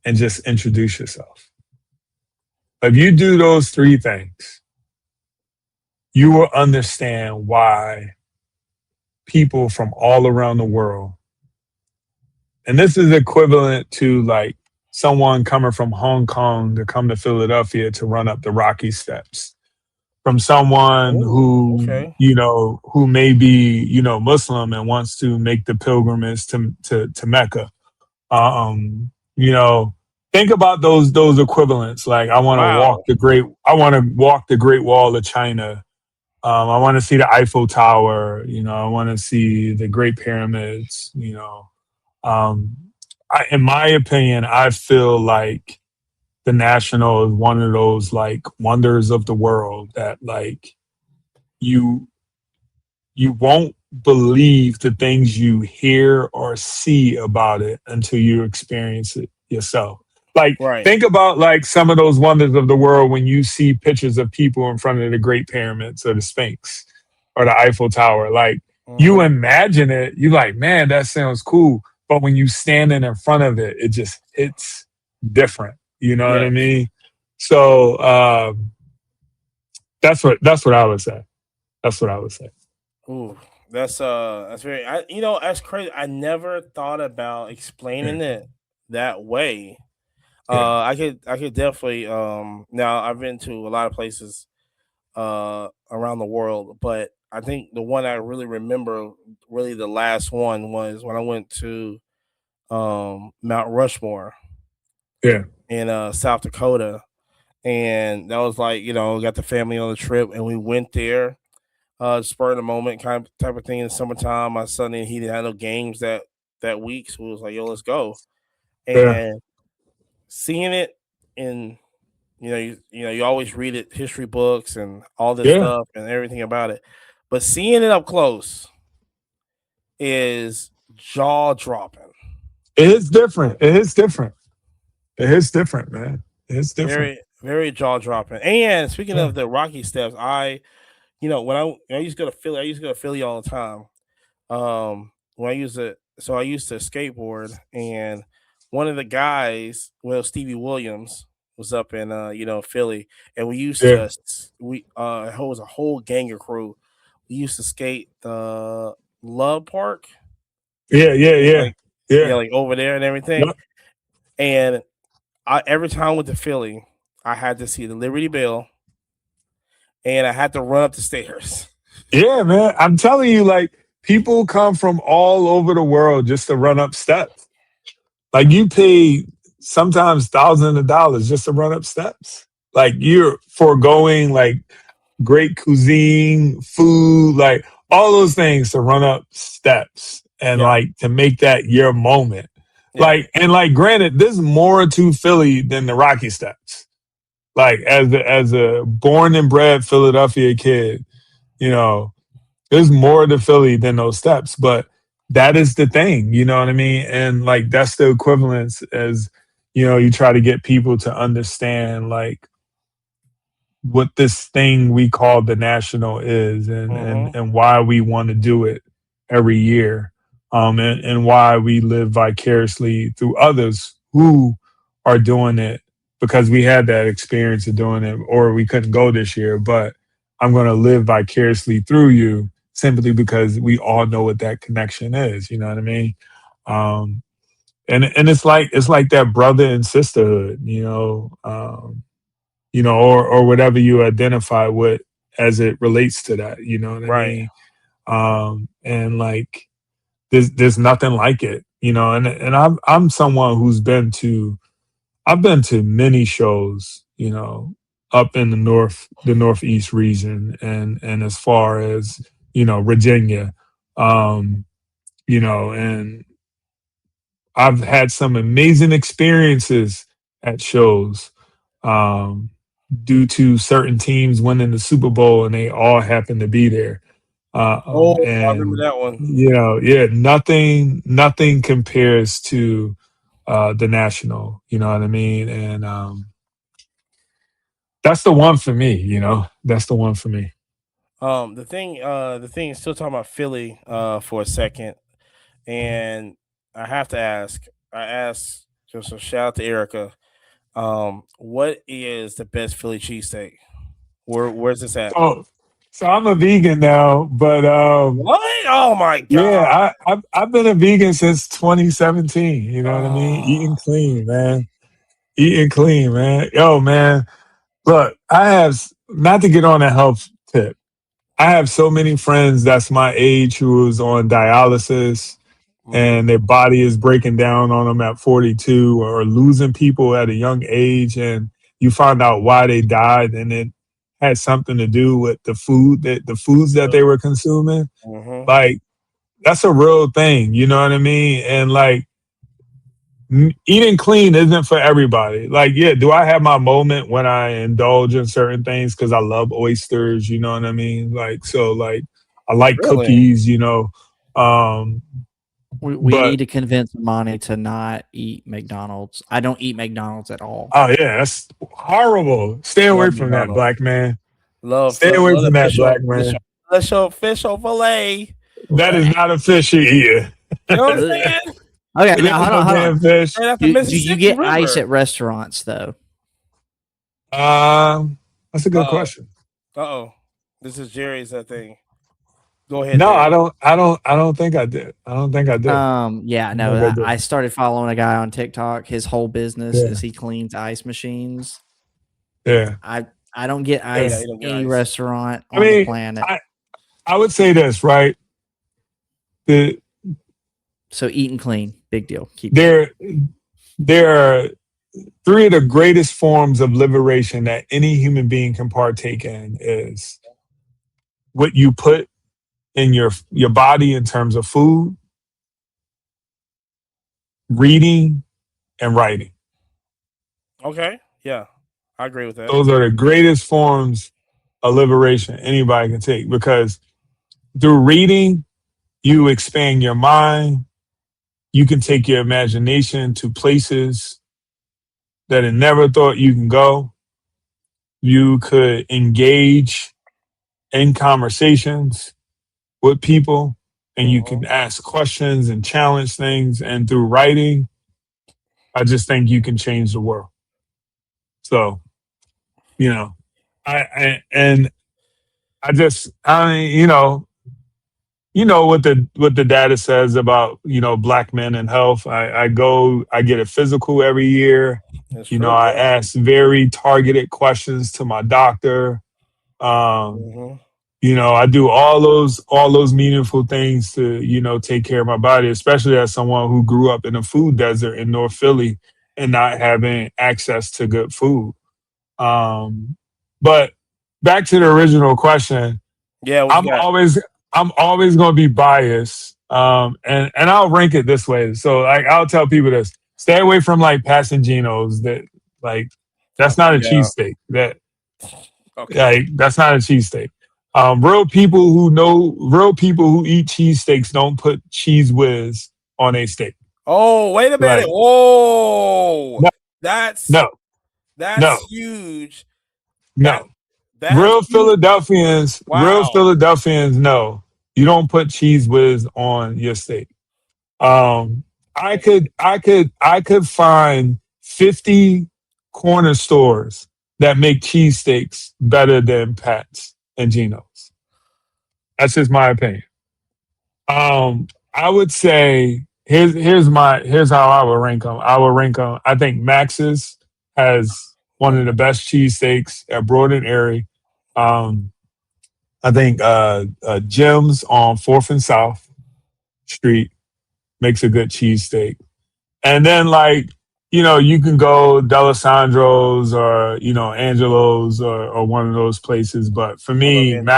C: and just introduce yourself. If you do those 3 things, you will understand why people from all around the world, and this is equivalent to like someone coming from Hong Kong to come to Philadelphia to run up the Rocky Steps, from someone who may be, Muslim and wants to make the pilgrimage to Mecca. Think about those equivalents. Like I want to walk the Great Wall of China. I want to see the Eiffel Tower. I want to see the Great Pyramids. In my opinion, I feel like the National is one of those like wonders of the world that like you won't believe the things you hear or see about it until you experience it yourself. Like think about like some of those wonders of the world when you see pictures of people in front of the Great Pyramids or the Sphinx or the Eiffel Tower. Like you imagine it, you're like, man, that sounds cool. But when you standing in front of it, it just hits different. You know what I mean? So that's what I would say. That's what I would say.
B: Ooh, That's very. That's crazy. I never thought about explaining it that way. I could definitely. Now I've been to a lot of places around the world, but I think the one I really remember, really the last one, was when I went to Mount Rushmore
C: Yeah,
B: in South Dakota, and that was like got the family on the trip, and we went there, spur of the moment kind of type of thing in the summertime. My son and he didn't have no games that week, so we was like, yo, let's go.
C: yeah,
B: And seeing it in you always read it history books and all this
C: yeah.
B: stuff and everything about it, but seeing it up close is jaw dropping.
C: It is different. It is different. It is different, man. It's different.
B: Very, very jaw dropping. And speaking
C: Yeah,
B: of the Rocky Steps, when I used to go to Philly, I used to go to Philly all the time. When I used to skateboard, and one of the guys, well, Stevie Williams, was up in Philly, and we used
C: yeah,
B: to it was a whole gang of crew. We used to skate the Love Park,
C: yeah, yeah, yeah,
B: like
C: yeah.
B: like over there and everything.
C: Yep.
B: And every time I went to Philly, I had to see the Liberty Bell, and I had to run up the stairs.
C: Yeah, man. I'm telling you, like, people come from all over the world just to run up steps. Like, you pay sometimes thousands of dollars just to run up steps. Like, you're foregoing like great cuisine, food, like all those things to run up steps and
B: Yeah,
C: like to make that your moment.
B: yeah,
C: Like, and like, granted, there's more to Philly than the Rocky Steps. Like, as a born and bred Philadelphia kid, you know, there's more to Philly than those steps, but that is the thing, you know what I mean? And like, that's the equivalence as, you try to get people to understand like what this thing we call the national is, and and
B: hmm,
C: and why we want to do it every year, and why we live vicariously through others who are doing it, because we had that experience of doing it, or we couldn't go this year, but I'm going to live vicariously through you simply because we all know what that connection is, you know what I mean? Um, and it's like that brother and sisterhood, or whatever you identify with as it relates to that. You know what I
B: right.
C: mean? And like, there's nothing like it. And I'm someone who's I've been to many shows. Up in the northeast region, and as far as Virginia, um, and I've had some amazing experiences at shows. Um, Due to certain teams winning the Super Bowl, and they all happen to be there.
B: Oh, I remember
C: And
B: that one.
C: yeah, nothing compares to the national. You know what I mean? And that's the one for me. That's the one for me.
B: The thing is still talking about Philly for a second, and I have to ask. I asked just a shout out to Erica. What is the best Philly cheesesteak? Where's this at?
C: So I'm a vegan now, but
B: What? Oh my god!
C: yeah, I've been a vegan since 2017. You know what I mean?
B: Oh,
C: Eating clean, man. Eating clean, man. Yo, man. Look, I have, not to get on a health tip, I have so many friends that's my age who is on dialysis,
B: hmm,
C: and their body is breaking down on them at 42, or losing people at a young age, and you find out why they died, and it had something to do with the foods that they were consuming.
B: hmm.
C: Like, that's a real thing, you know what I mean? And like, eating clean isn't for everybody. Like, yeah, do I have my moment when I indulge in certain things because I love oysters? You know what I mean? Like, so like, I like
B: Really?
C: cookies. Um,
D: We
C: but
D: need to convince Monty to not eat McDonald's. I don't eat McDonald's at all.
C: oh yeah, that's horrible. Stay away
B: Love
C: from that,
B: McDonald's.
C: black man.
B: Love,
C: Stay
B: love,
C: away
B: love the
C: from that,
B: fish on
C: black man.
B: fish on fillet.
C: That is not a fish you eat.
B: You know what I'm
D: Ugh.
B: saying?
D: Okay,
C: It
D: now
C: ain't
D: hold
C: no
D: on, hold on.
C: damn fish.
B: Right after
D: Do you
B: Mississippi
D: get ice
B: River.
D: at restaurants though?
C: That's a
B: Uh
C: good
B: oh.
C: question.
B: Uh oh. This is Jerry's thing. Go ahead,
C: No,
B: Dave.
C: I don't think I did. I don't think I did.
D: Yeah,
C: I
D: no,
C: think I did.
D: I started following a guy on TikTok. His whole business
C: Yeah.
D: is he cleans ice machines.
C: Yeah.
D: I don't get
B: Yeah,
D: ice
B: you don't get
D: any
B: ice.
D: restaurant
C: I
D: on the
C: mean,
D: planet.
C: I would say this, right? The
D: So eating clean, big deal. Keep
C: there are three of the greatest forms of liberation that any human being can partake in is what you put in your body in terms of food, reading, and writing.
B: Okay. Yeah, I agree with that.
C: Those are the greatest forms of liberation anybody can take because through reading, you expand your mind. You can take your imagination to places that it never thought you can go. You could engage in conversations with people and you
B: Mhm.
C: can ask questions and challenge things. And through writing, I just think you can change the world. So, you know, and I mean, you know what the data says about black men and health. I get a physical every year.
B: That's
C: You know,
B: true.
C: I
B: Yeah.
C: ask very targeted questions to my doctor. um
B: Hmm.
C: I do all those meaningful things to take care of my body, especially as someone who grew up in a food desert in North Philly and not having access to good food. But back to the original question,
B: Yeah. What you
C: I'm
B: got?
C: always I'm always going to be biased, and I'll rank it this way. So like I'll tell people this: stay away from like Passaginos. Like that's not a
B: Yeah.
C: cheesesteak.
B: Okay.
C: That's not a cheesesteak. Real people who eat cheesesteaks don't put cheese whiz on a steak.
B: Oh, wait a minute.
C: Like
B: Whoa.
C: no,
B: That's
C: no,
B: that's
C: no,
B: huge. That
C: no.
B: that's huge.
C: Real
B: Wow.
C: Philadelphians know you don't put cheese whiz on your steak. Um, I could find 50 corner stores that make cheesesteaks better than Pat's and Geno's. That's just my opinion. I would say here's how I would rank them. I would rank them. I think Max's has one of the best cheesesteaks at Broad and Erie. Um, I think Jim's on Fourth and South Street makes a good cheesesteak. And then you can go Delisandro's or Angelo's or one of those places. But for
B: I love
C: me,
B: Angelo.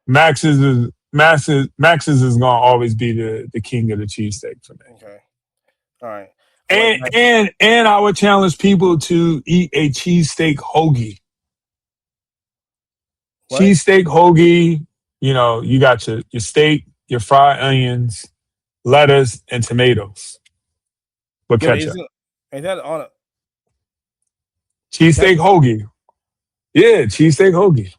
C: Max's is gonna always be the king of the cheesesteak for me.
B: Okay. All right. I like
C: And
B: Max.
C: and I would challenge people to eat a cheesesteak hoagie.
B: What?
C: Cheesesteak hoagie, you got your steak, your fried onions, lettuce, and tomatoes with
B: Yeah, but
C: ketchup.
B: ain't that on a
C: Cheesesteak
B: ketchup?
C: hoagie. Yeah, cheesesteak hoagie.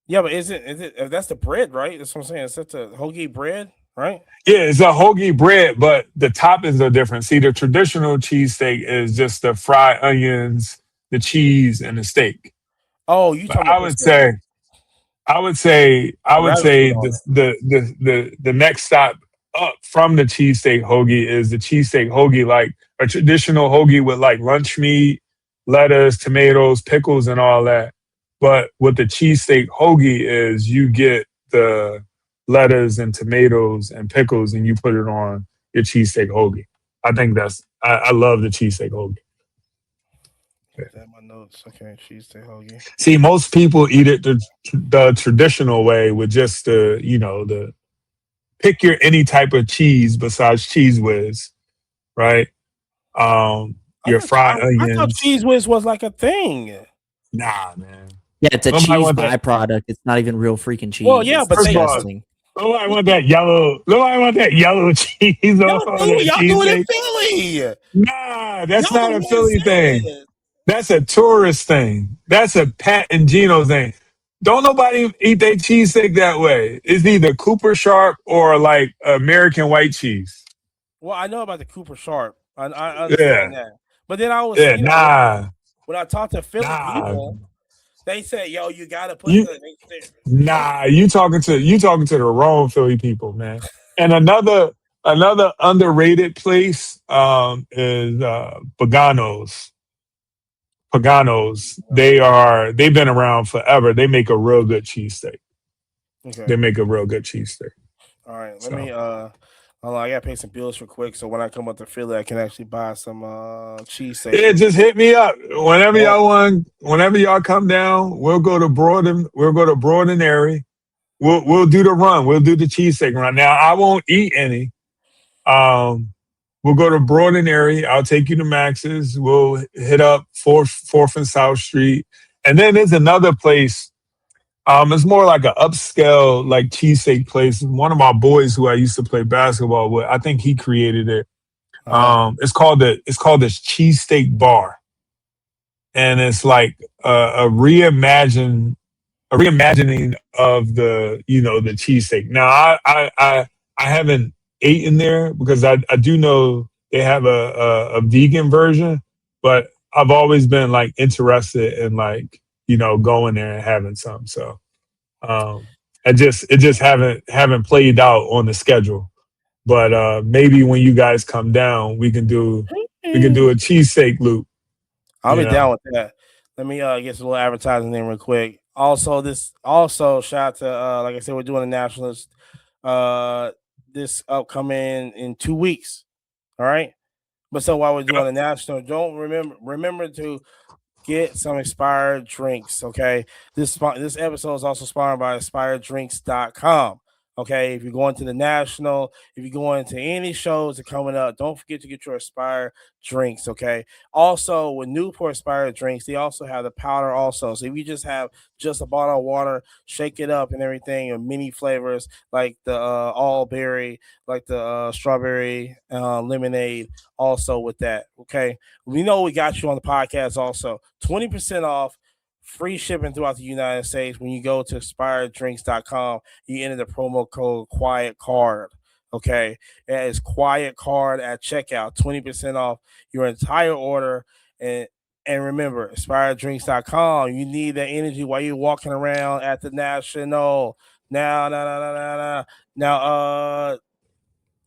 B: Yeah, but is it if that's the bread, right? That's what I'm saying. It's that's a hoagie bread, right?
C: Yeah, it's a hoagie bread, but the toppings are different. See, the traditional cheesesteak is just the fried onions, the cheese, and the steak.
B: Oh, you
C: But
B: talking about this
C: I would
B: rabbit
C: say
B: foot on it.
C: the next stop up from the cheesesteak hoagie is the cheesesteak hoagie, like a traditional hoagie with like lunch meat, lettuce, tomatoes, pickles, and all that. But what the cheesesteak hoagie is, you get the lettuce and tomatoes and pickles, and you put it on your cheesesteak hoagie. I love the cheesesteak hoagie.
B: Put that in my notes. Okay, cheesesteak hoagie.
C: See, most people eat it the traditional way with just the pick your any type of cheese besides cheese whiz, right? Your fried
B: I thought
C: onions.
B: cheese whiz was like a thing.
C: Nah, man.
D: Yeah, it's a
C: Nobody
D: cheese
C: want that.
D: byproduct. It's not even real freaking
B: Well,
D: cheese.
B: yeah,
D: It's
B: but
C: First of all,
D: disgusting.
C: nobody want that yellow. Nobody want that yellow cheese on that
B: y'all do it in
C: cheesesteak.
B: Philly.
C: Nah, that's
B: Y'all
C: not
B: the
C: a
B: one
C: Philly
B: saying
C: thing.
B: it.
C: That's a tourist thing. That's a Pat and Gino thing. Don't nobody eat their cheesesteak that way. It's either Cooper Sharp or like American white cheese.
B: Well, I know about the Cooper Sharp. I understand
C: Yeah,
B: that. But then I was,
C: yeah,
B: when
C: nah,
B: I talk to Philly
C: nah.
B: people, They said, "Yo, you gotta put
C: You
B: the."
C: nah, you talking to the wrong Philly people, man. And another underrated place is Pagano's. Pagano's. They've been around forever. They make a real good cheesesteak.
B: Okay.
C: They make a real good cheesesteak.
B: All right. Let me
C: So
B: hold on, I gotta pay some bills real quick, so when I come up to Philly, I can actually buy some cheese steaks.
C: yeah, just hit me up whenever y'all come down. We'll go to Broaden. We'll go to Broaden area. We'll do the run. We'll do the cheesesteak run. Now I won't eat any. Um, we'll go to Broaden area. I'll take you to Max's. We'll hit up Fourth and South Street, and then there's another place. It's more like an upscale like cheesesteak place. One of my boys who I used to play basketball with, I think he created it. It's called the cheesesteak bar, and it's like a reimagining of the cheesesteak. Now I haven't eaten there because I do know they have a vegan version, but I've always been like interested in like going there and having some. So it just haven't played out on the schedule. But maybe when you guys come down, we can do a cheesesteak loop.
B: I'll be down with that. Let me get some little advertising in real quick. Also shout out to like I said, we're doing the Nationals this upcoming in 2 weeks. All right. But so while we're doing the national, don't remember to get some expired drinks. Okay. This episode is also sponsored by expireddrinks.com. Okay, if you're going to the national, if you're going to any shows that are coming up, don't forget to get your expired drinks. Okay. Also, with Newport expired drinks, they also have the powder. Also, so if you just have just a bottle of water, shake it up and everything, and many flavors like the all berry, like the strawberry lemonade. Also with that. Okay, we know we got you on the podcast. Also, 20% off. Free shipping throughout the United States when you go to expireddrinks.com. You enter the promo code Quiet Card. Okay, that is Quiet Card at checkout. 20% off your entire order. And remember, expireddrinks.com. You need that energy while you're walking around at the national. Now,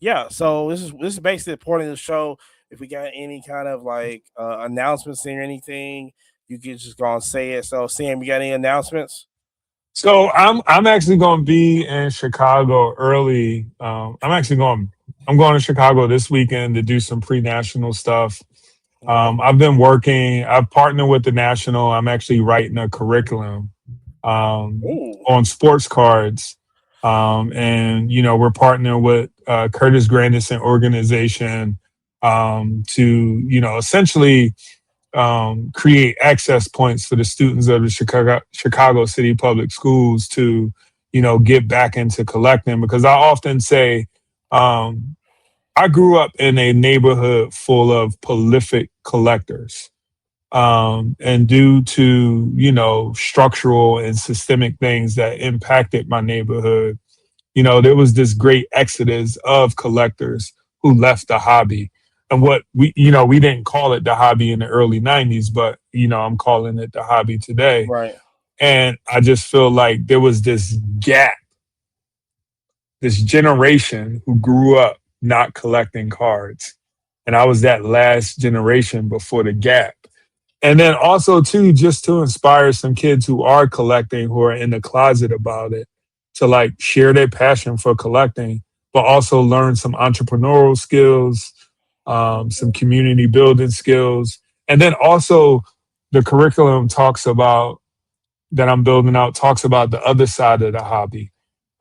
B: yeah. So this is basically the point of the show. If we got any kind of like announcements or anything, you can just go and say it. So, Sam, you got any announcements?
C: So I'm actually going to be in Chicago early. I'm going to Chicago this weekend to do some pre-national stuff. I've partnered with the National. I'm actually writing a curriculum on sports cards. And we're partnering with Curtis Grandison organization to essentially create access points for the students of the Chicago City Public Schools to, get back into collecting. Because I often say, I grew up in a neighborhood full of prolific collectors. And due to, structural and systemic things that impacted my neighborhood, there was this great exodus of collectors who left the hobby. And what we didn't call it the hobby in the early 90s, but, I'm calling it the hobby today.
B: Right.
C: And I just feel like there was this gap, this generation who grew up not collecting cards. And I was that last generation before the gap. And then also, too, just to inspire some kids who are collecting, who are in the closet about it, to like share their passion for collecting, but also learn some entrepreneurial skills, some community building skills. And then also the curriculum that I'm building out talks about the other side of the hobby,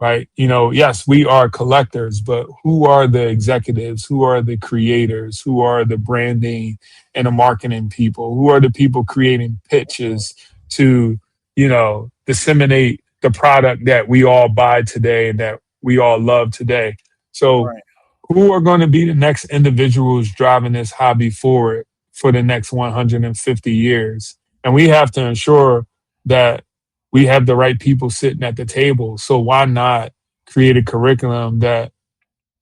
C: right? Yes, we are collectors, but who are the executives? Who are the creators? Who are the branding and the marketing people? Who are the people creating pitches to, disseminate the product that we all buy today and that we all love today? So who are going to be the next individuals driving this hobby forward for the next 150 years? And we have to ensure that we have the right people sitting at the table. So why not create a curriculum that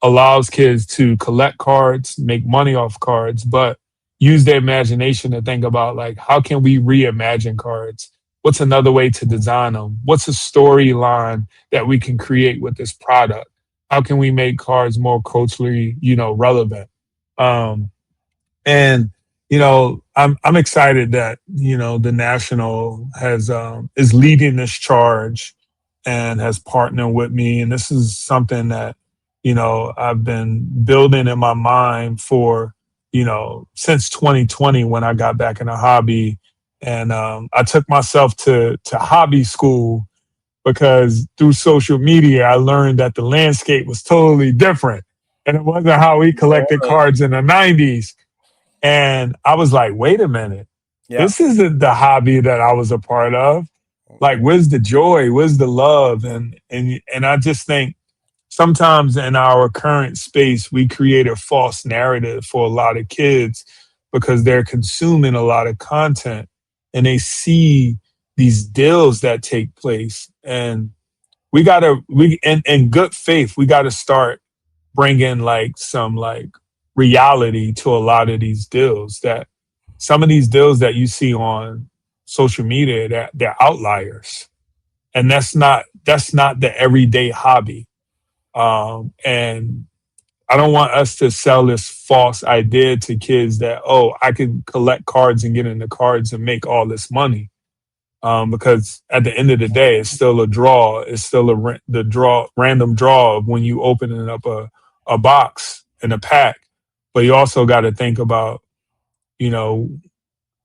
C: allows kids to collect cards, make money off cards, but use their imagination to think about like, how can we reimagine cards? What's another way to design them? What's a storyline that we can create with this product? How can we make cars more culturally, relevant? Um, and I'm excited that the national has is leading this charge and has partnered with me, and this is something that I've been building in my mind for since 2020 when I got back in a hobby, and I took myself to hobby school because through social media I learned that the landscape was totally different, and it wasn't how we collected cards in the 90s. And I was like, wait a minute.
B: Yeah.
C: This isn't the hobby that I was a part of. Like, where's the joy? Where's the love? And I just think sometimes in our current space, we create a false narrative for a lot of kids because they're consuming a lot of content and they see these deals that take place. And in good faith, we gotta start bringing like some like reality to a lot of these deals. That some of these deals that you see on social media, that they're outliers, and that's not the everyday hobby. And I don't want us to sell this false idea to kids that, oh, I can collect cards and get into cards and make all this money. Because at the end of the day, it's still a draw. It's still random draw of when you opening up a box and a pack. But you also got to think about, you know,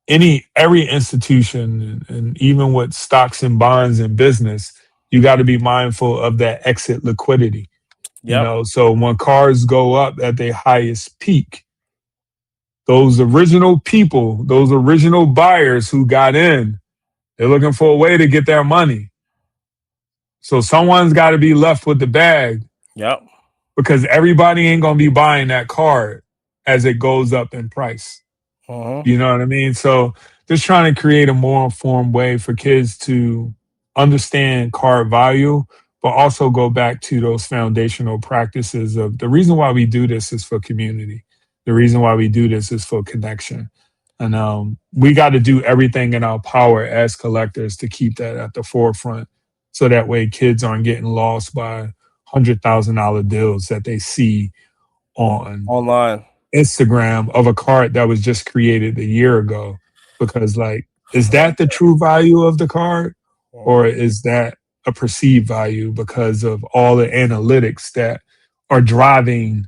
C: every institution and even with stocks and bonds and business, you got to be mindful of that exit liquidity.
B: Yep.
C: So when cars go up at their highest peak, those original people, those original buyers who got in, they're looking for a way to get their money. So someone's got to be left with the bag.
B: Yep.
C: Because everybody ain't going to be buying that card as it goes up in price. You know what I mean? So just trying to create a more informed way for kids to understand card value, but also go back to those foundational practices of the reason why we do this is for community. The reason why we do this is for connection. And we got to do everything in our power as collectors to keep that at the forefront. So that way kids aren't getting lost by $100,000 deals that they see on
B: Online.
C: Instagram of a card that was just created a year ago. Because, like, is that the true value of the card? Or is that a perceived value because of all the analytics that are driving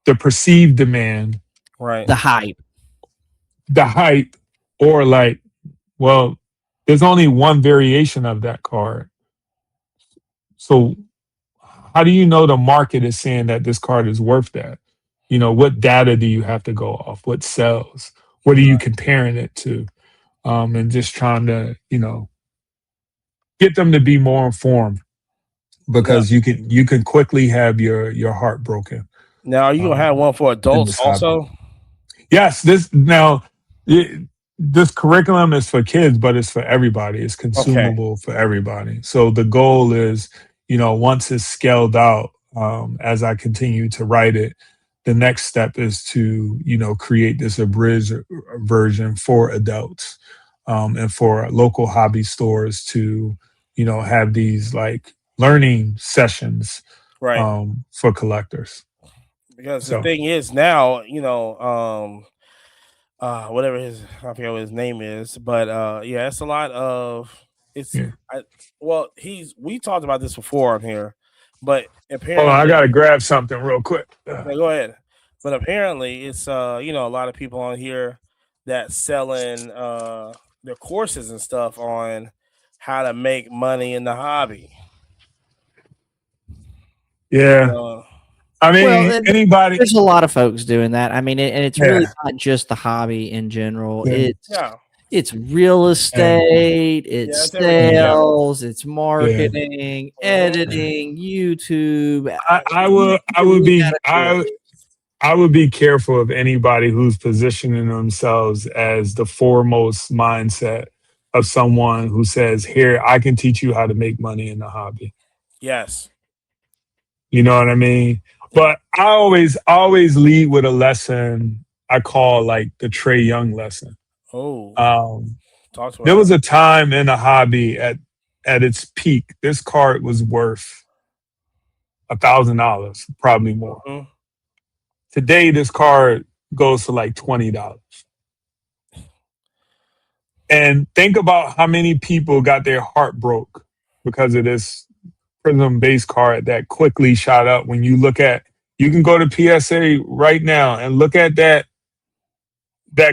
C: the perceived demand,
B: Right.
D: The hype.
C: Or like, well, there's only one variation of that card. So how do you know the market is saying that this card is worth that? What data do you have to go off? What sells? What are you comparing it to? And just trying to, get them to be more informed because you can quickly have your heart broken.
B: Now, are you gonna have one for adults also?
C: Yes, this curriculum is for kids, but it's for everybody. It's consumable for everybody. So the goal is, once it's scaled out, as I continue to write it, the next step is to, create this abridged version for adults, and for local hobby stores to, have these like learning sessions,
B: Right.
C: for collectors.
B: Because the
C: So
B: thing is now, whatever I forget what his name is, but yeah, it's a lot of it's.
C: yeah.
B: We talked about this before on here, but
C: Hold on, I
B: apparently,
C: gotta grab something real quick.
B: yeah, go ahead. But apparently, it's a lot of people on here that selling their courses and stuff on how to make money in the hobby.
C: Yeah. I mean,
D: Well,
C: anybody.
D: there's a lot of folks doing that. I mean, and it's really
C: Yeah.
D: not just the hobby in general.
C: Yeah.
D: It's real estate, it's
B: it's everything.
D: sales, it's marketing, editing, YouTube.
C: I would be careful of anybody who's positioning themselves as the foremost mindset of someone who says, "Here, I can teach you how to make money in the hobby."
B: Yes.
C: You know what I mean? But I always lead with a lesson I call like the Trey Young lesson.
B: Oh. Talk to
C: There
B: us.
C: was a time in the hobby at its peak, this card was worth $1,000, probably more.
B: Mhm.
C: Today, this card goes for like $20. And think about how many people got their heart broke because of this Prism base card that quickly shot up. When you look at, you can go to PSA right now and look at that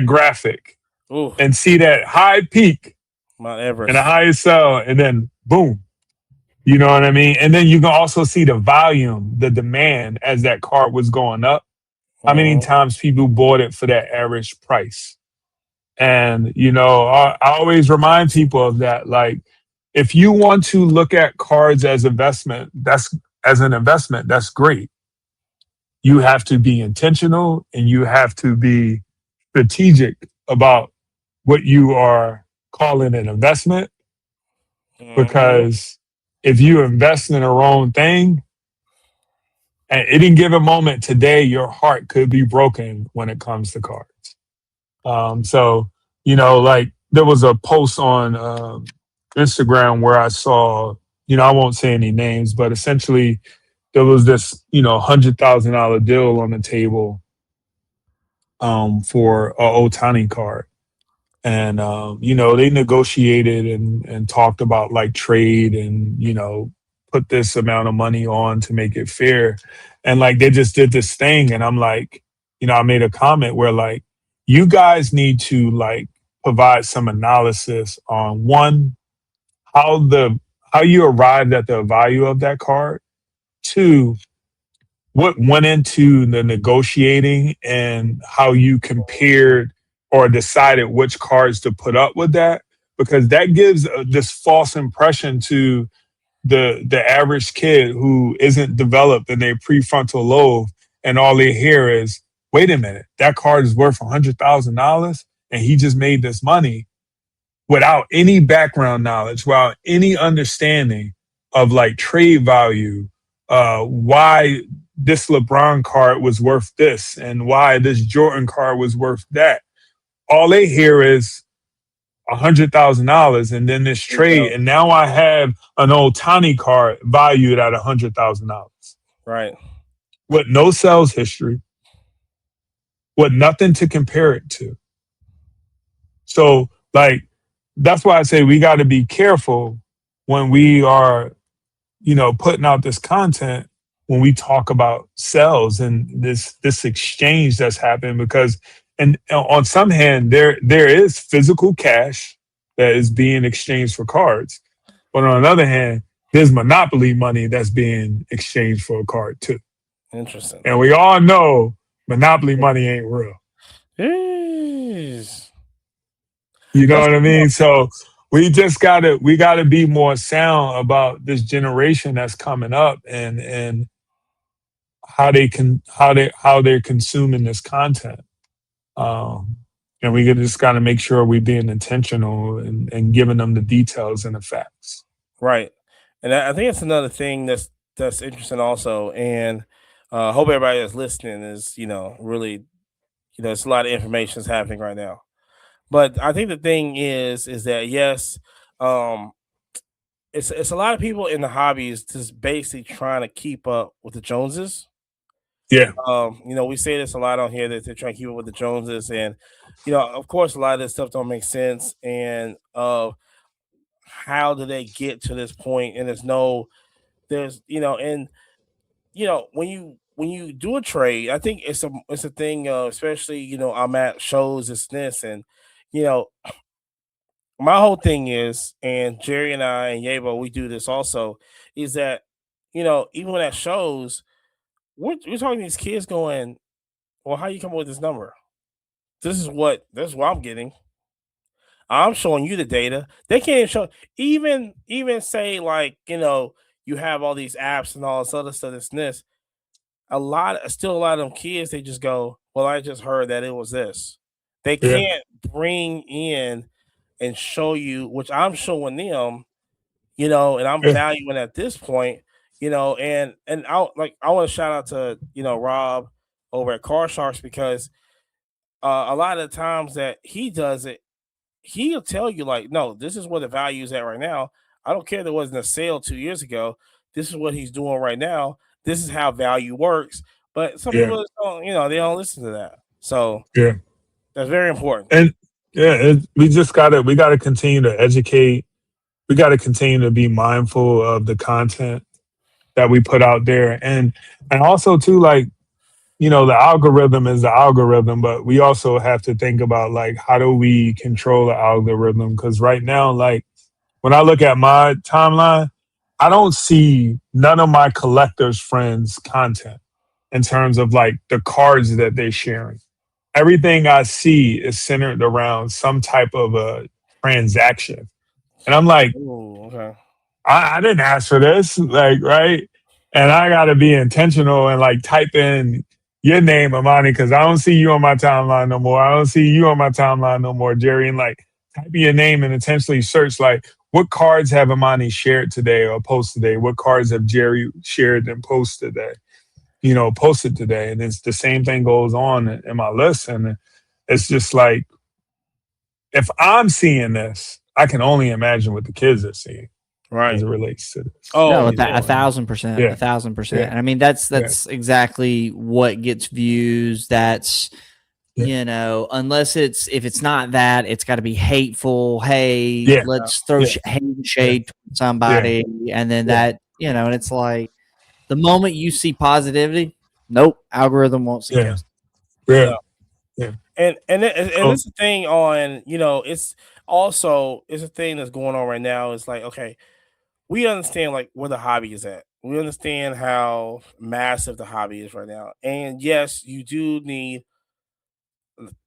C: graphic
B: Ooh,
C: and see that high peak
B: Mount
C: and a
B: Everest.
C: high sell, and then boom. You know what I mean? And then you can also see the volume, the demand as that card was going up. How many
B: Mhm.
C: times people bought it for that average price? And, I always remind people of that. Like, if you want to look at cards as an investment, that's great. You have to be intentional and you have to be strategic about what you are calling an investment.
B: Mhm.
C: Because if you invest in the wrong thing, at any given moment today, your heart could be broken when it comes to cards. So, like there was a post on Instagram where I saw, I won't say any names, but essentially there was this, $100,000 deal on the table for a Otani card. And, they negotiated and talked about like trade and, put this amount of money on to make it fair. And like they just did this thing. And I'm like, I made a comment where like, you guys need to like provide some analysis on one, how how you arrived at the value of that card. Two, what went into the negotiating and how you compared or decided which cards to put up with that, because that gives this false impression to the average kid who isn't developed in their prefrontal lobe, and all they hear is, wait a minute, that card is worth $100,000 and he just made this money, without any background knowledge, without any understanding of like trade value, why this LeBron card was worth this and why this Jordan card was worth that. All they hear is $100,000 and then this trade, and now I have an old Tani card valued at $100,000
B: Right.
C: with no sales history, with nothing to compare it to. So, like, that's why I say we got to be careful when we are, putting out this content, when we talk about sales and this exchange that's happened, because and on some hand there is physical cash that is being exchanged for cards, but on another hand there's monopoly money that's being exchanged for a card too.
B: Interesting.
C: And we all know monopoly money ain't real.
B: Jeez.
C: You know
B: That's
C: what I mean? So we gotta be more sound about this generation that's coming up, and how they're consuming this content. Um, and we just gotta make sure we're being intentional and giving them the details and the facts.
B: right. And I think it's another thing that's interesting also. And hope everybody that's listening is, really, it's a lot of information that's happening right now. But I think the thing is that yes, um, it's a lot of people in the hobbies just basically trying to keep up with the Joneses.
C: Yeah,
B: We say this a lot on here that they're trying to keep up with the Joneses, and of course, a lot of this stuff don't make sense. And how do they get to this point? And there's and when you do a trade, I think it's a thing, especially I'm at shows, this, and you know my whole thing is, and Jerry and I and Yabo, we do this also, is that even when at shows, we're talking to these kids going, well, how you come up with this number? This is what I'm getting. I'm showing you the data. They can't even show, even say, like, you have all these apps and all this other stuff, this. Still a lot of them kids, they just go, well, I just heard that it was this. They
C: yeah,
B: can't bring in and show you, which I'm showing them, and I'm
C: yeah,
B: valuing at this point, and I want to shout out to Rob over at Car Sharks, because a lot of the times that he does it, he'll tell you like, no, this is where the value is at right now. I don't care there wasn't a sale 2 years ago. This is what he's doing right now. This is how value works. But some
C: Yeah,
B: people just don't, they don't listen to that. So
C: yeah,
B: that's very important.
C: and yeah, we gotta continue to educate. We got to continue to be mindful of the content that we put out there, and also too, like, the algorithm is the algorithm, but we also have to think about, like, how do we control the algorithm? Because right now, like, when I look at my timeline, I don't see none of my collectors' friends' content in terms of like the cards that they're sharing. Everything I see is centered around some type of a transaction. And I'm like,
B: Ooh, okay.
C: I didn't ask for this, like, right? And I got to be intentional and like type in your name, Amani, because I don't see you on my timeline no more. I don't see you on my timeline no more, Jerry. And like, type in your name and intentionally search, like, what cards have Amani shared today or posted today? What cards have Jerry shared and posted today? Posted today. And it's the same thing goes on in my list. And it's just like, if I'm seeing this, I can only imagine what the kids are seeing as
B: Right.
C: it relates to this.
B: Oh,
D: No,
B: yeah.
D: 1,000%,
C: Yeah.
D: 1,000%.
C: Yeah.
D: And I mean, that's exactly what gets views. That's, unless if it's not that, it's got to be hateful. Hey,
C: Yeah.
D: let's throw
C: Yeah.
D: hate and shade to somebody. And then that, and it's like the moment you see positivity, nope, algorithm won't suggest.
C: Yeah.
B: And
C: So,
B: it's a thing on, it's also it's a thing that's going on right now. It's like, okay, we understand like where the hobby is at. We understand how massive the hobby is right now. And yes, you do need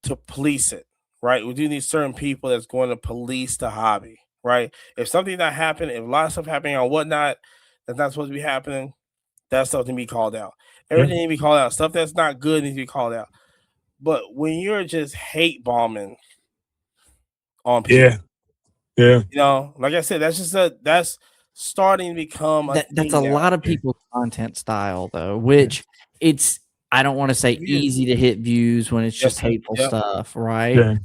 B: to police it, right? We do need certain people that's going to police the hobby, right? If something not happening, if a lot of stuff happening or whatnot that's not supposed to be happening, that stuff to be called out. Everything needs to be called out. Stuff that's not good needs to be called out. But when you're just hate bombing on people, like I said, that's starting to become a
D: That's
B: thing
D: a
B: now.
D: lot of people's content style, though, which it's, I don't want to say
B: It is.
D: easy to hit views when it's just
B: Yes,
D: hateful
B: yep.
D: stuff, right?
C: yeah.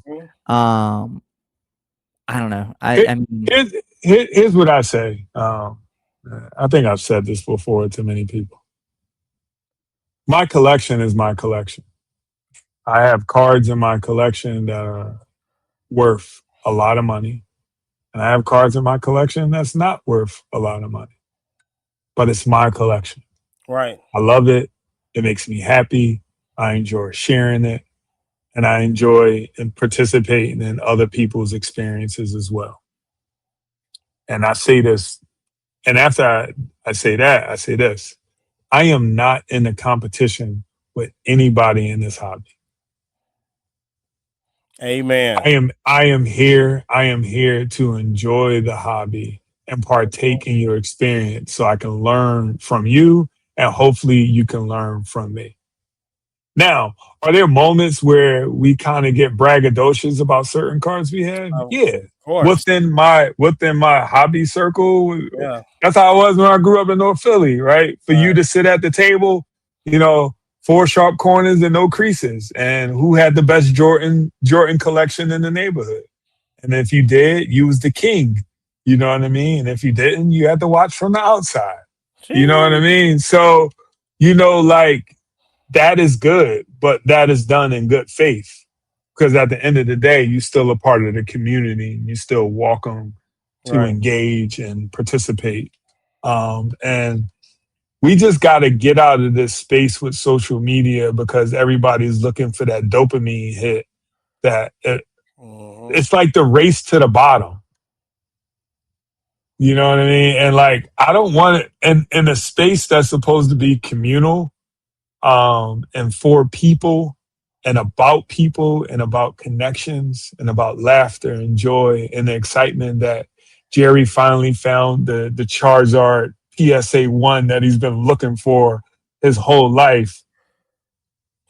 D: I don't know. I mean,
C: Here's what I say. I think I've said this before to many people. My collection is my collection. I have cards in my collection that are worth a lot of money, and I have cards in my collection that's not worth a lot of money, but it's my collection.
B: Right.
C: I love it. It makes me happy. I enjoy sharing it, and I enjoy and participating in other people's experiences as well. And I say this, and after I say that, I say this: I am not in a competition with anybody in this hobby.
B: Amen.
C: I am here. I am here to enjoy the hobby and partake in your experience so I can learn from you and hopefully you can learn from me. Now, are there moments where we kind of get braggadocious about certain cards we have? Yeah.
B: Of course.
C: Within my hobby circle,
B: Yeah.
C: that's how I was when I grew up in North Philly, right? For you to sit at the table, 4 sharp corners and no creases, and who had the best Jordan collection in the neighborhood. And if you did, you was the king. You know what I mean? And if you didn't, you had to watch from the outside. You know what I mean? So, like, that is good, but that is done in good faith. Because at the end of the day, you're still a part of the community and you're still welcome to engage and participate. And we just got to get out of this space with social media because everybody's looking for that dopamine hit. It's like the race to the bottom. You know what I mean? And like, I don't want it in a space that's supposed to be communal, and for people and about connections and about laughter and joy and the excitement that Jerry finally found the Charizard PSA 1 that he's been looking for his whole life.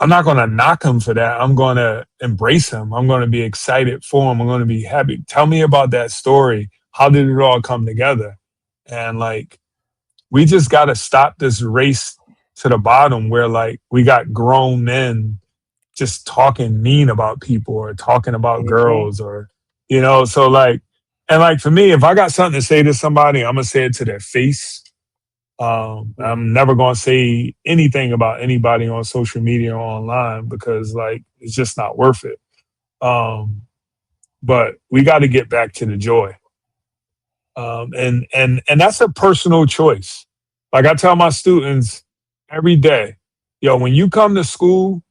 C: I'm not going to knock him for that. I'm going to embrace him. I'm going to be excited for him. I'm going to be happy. Tell me about that story. How did it all come together? And like, we just got to stop this race to the bottom where like we got grown men just talking mean about people or talking about girls or You know, so like, and like for me, if I got something to say to somebody, I'm gonna say it to their face. I'm never gonna say anything about anybody on social media or online because like it's just not worth it. But we got to get back to the joy, and that's a personal choice. Like I tell my students every day, yo, when you come to school,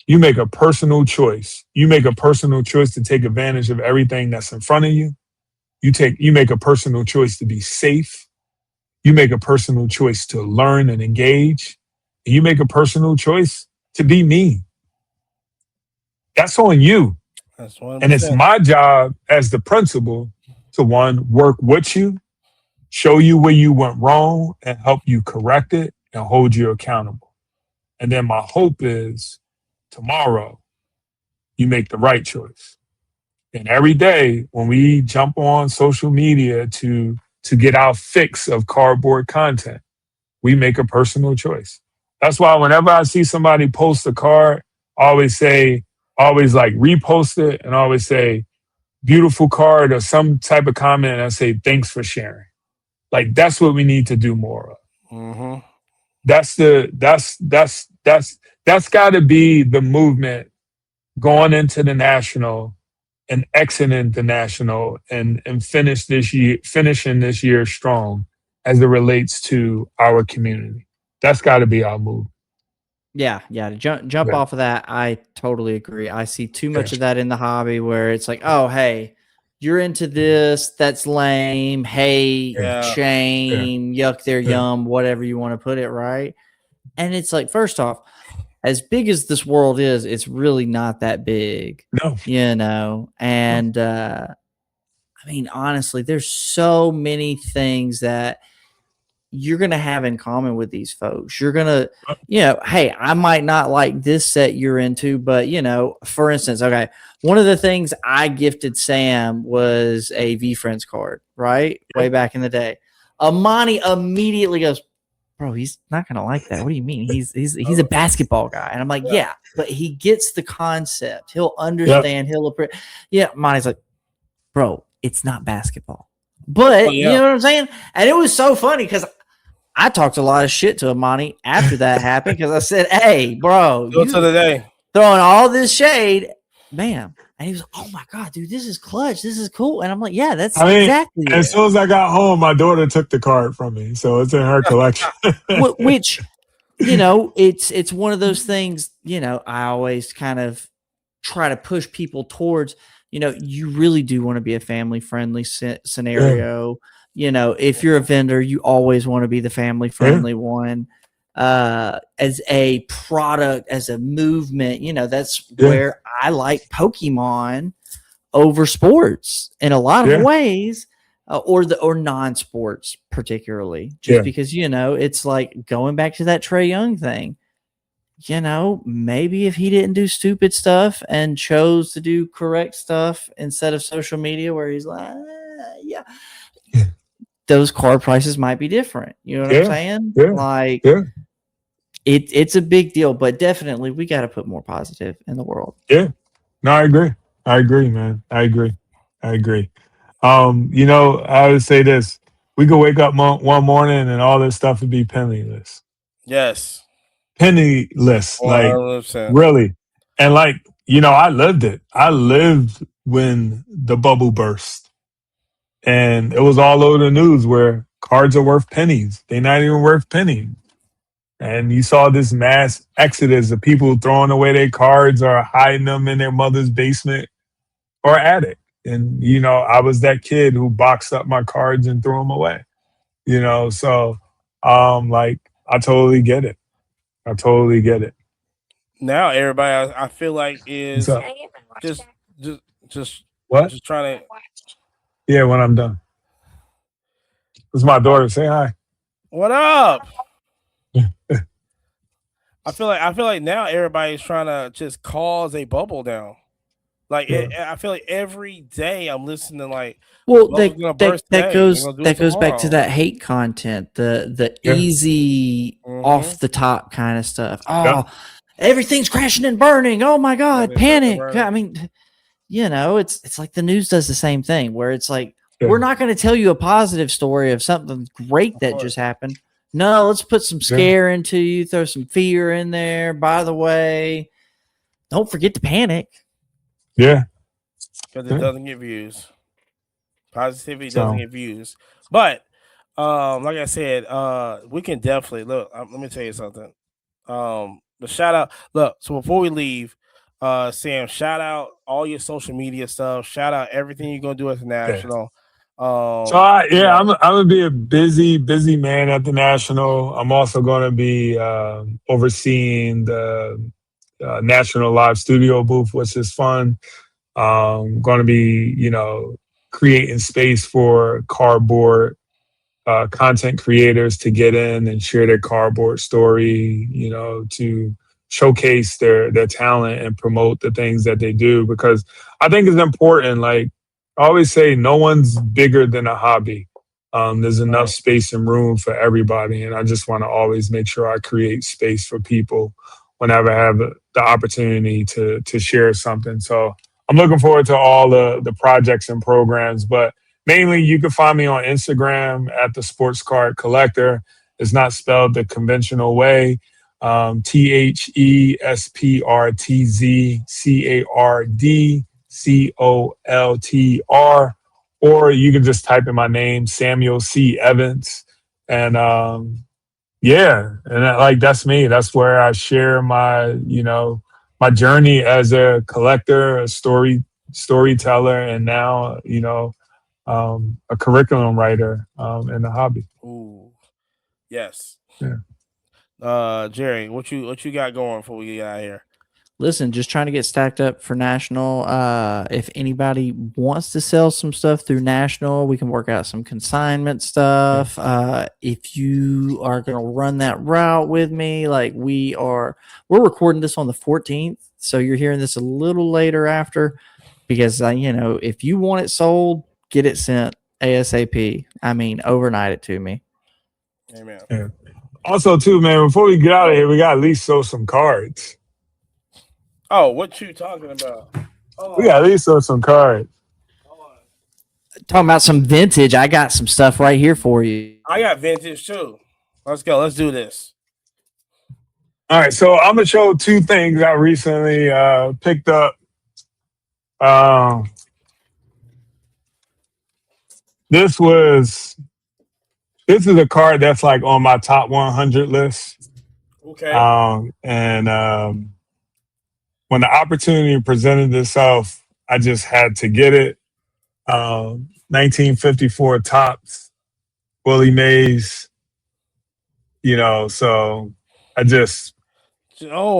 C: you make a personal choice. You make a personal choice to take advantage of everything that's in front of you. You make a personal choice to be safe. You make a personal choice to learn and engage. You make a personal choice to be me. That's on you.
B: That's 100%.
C: And it's my job as the principal to one, work with you, show you where you went wrong and help you correct it and hold you accountable. And then my hope is tomorrow you make the right choice. And every day when we jump on social media to get our fix of cardboard content, we make a personal choice. That's why whenever I see somebody post a card, I always like repost it and I always say, beautiful card or some type of comment. And I say, thanks for sharing. Like that's what we need to do more of.
B: Mm-hmm.
C: That's got to be the movement going into the national and exiting the national and finishing this year strong as it relates to our community. That's got to be our move.
D: Yeah. To jump off of that, I totally agree. I see too much of that in the hobby where it's like, oh, hey, you're into this, that's lame, hate, shame, yuck, they're yum, whatever you want to put it, right? And it's like, first off, as big as this world is, it's really not that big.
C: No.
D: You know? And I mean, honestly, there's so many things that you're going to have in common with these folks. You're going to, hey, I might not like this set you're into, but, for instance, okay, one of the things I gifted Sam was a V-Friends card, right? Way back in the day. Amani immediately goes, bro, he's not going to like that. What do you mean? He's a basketball guy. And I'm like, yeah, but he gets the concept. He'll understand. He'll appreciate. Yeah, Amani's like, bro, it's not basketball. But you know what I'm saying? And it was so funny because I talked a lot of shit to Amani after that happened because I said, hey, bro,
B: go to the day
D: throwing all this shade, bam. And he was like, oh my God, dude, this is clutch. This is cool. And I'm like, yeah, that's exactly it.
C: As soon as I got home, my daughter took the card from me. So it's in her collection.
D: Which, it's one of those things, I always kind of try to push people towards, you really do want to be a family friendly scenario. If you're a vendor, you always want to be the family friendly one. As a product, as a movement, that's where I like Pokemon over sports in a lot of ways, or non-sports particularly, just because, it's like going back to that Trae Young thing. Maybe if he didn't do stupid stuff and chose to do correct stuff instead of social media where he's like, those card prices might be different. You know what I'm saying? It's a big deal, but definitely we got to put more positive in the world.
C: Yeah. No, I agree, man. I agree. I would say this. We could wake up one morning and all this stuff would be penniless.
B: Yes.
C: Penniless.
B: 100%.
C: Like, really. And like, I lived it. I lived when the bubble burst. And it was all over the news where cards are worth pennies. They're not even worth pennies. And you saw this mass exodus of people throwing away their cards or hiding them in their mother's basement or attic. And, I was that kid who boxed up my cards and threw them away. So like I totally get it.
B: Now everybody I feel like is just
C: what?
B: Just trying to.
C: Yeah, when I'm done. It's my daughter. Say hi.
B: What up? I feel like now everybody's trying to just cause a bubble down. Like I feel like every day I'm listening like,
D: that goes back to that hate content, the easy off the top kind of stuff. Oh, everything's crashing and burning. Oh my God, panic. I mean, it's like the news does the same thing where it's like,
C: Yeah.
D: we're not going to tell you a positive story of something great that just happened. No, let's put some scare into you, throw some fear in there. By the way, don't forget to panic.
C: Yeah.
B: Because it doesn't get views. Positivity doesn't get views. But like I said, we can definitely look. Let me tell you something. The shout out. Look, so before we leave, Sam, shout out all your social media stuff. Shout out everything you're gonna do at the national.
C: I'm gonna be a busy man at the national. I'm also gonna be overseeing the national live studio booth, which is fun. Going to be, creating space for cardboard content creators to get in and share their cardboard story, to showcase their talent and promote the things that they do, because I think it's important. Like I always say, no one's bigger than a hobby. There's enough space and room for everybody. And I just want to always make sure I create space for people whenever I have the opportunity to share something. So I'm looking forward to all the projects and programs, but mainly you can find me on Instagram at the Sports Card Collector. It's not spelled the conventional way. THESPRTZCARDCOLTR, or you can just type in my name, Samuel C. Evans. And that's me. That's where I share my, my journey as a collector, a storyteller, and now, a curriculum writer in the hobby.
B: Ooh, yes.
C: Yeah.
B: Jerry, what you got going before we get out of here?
D: Listen, just trying to get stacked up for national. If anybody wants to sell some stuff through national, we can work out some consignment stuff. If you are going to run that route with me, like we're recording this on the 14th, so you're hearing this a little later after, because if you want it sold, get it sent ASAP. I mean, overnight it to me.
B: Amen.
C: Yeah. Also, too, man, before we get out of here, we got to at least show some cards.
B: Oh, what you talking about?
C: We got at least show some cards.
D: Talking about some vintage, I got some stuff right here for you.
B: I got vintage too. Let's go. Let's do this.
C: All right, so I'm gonna show two things I recently picked up. This is a card that's like on my top 100 list.
B: Okay.
C: When the opportunity presented itself, I just had to get it. 1954 Topps, Willie Mays. So I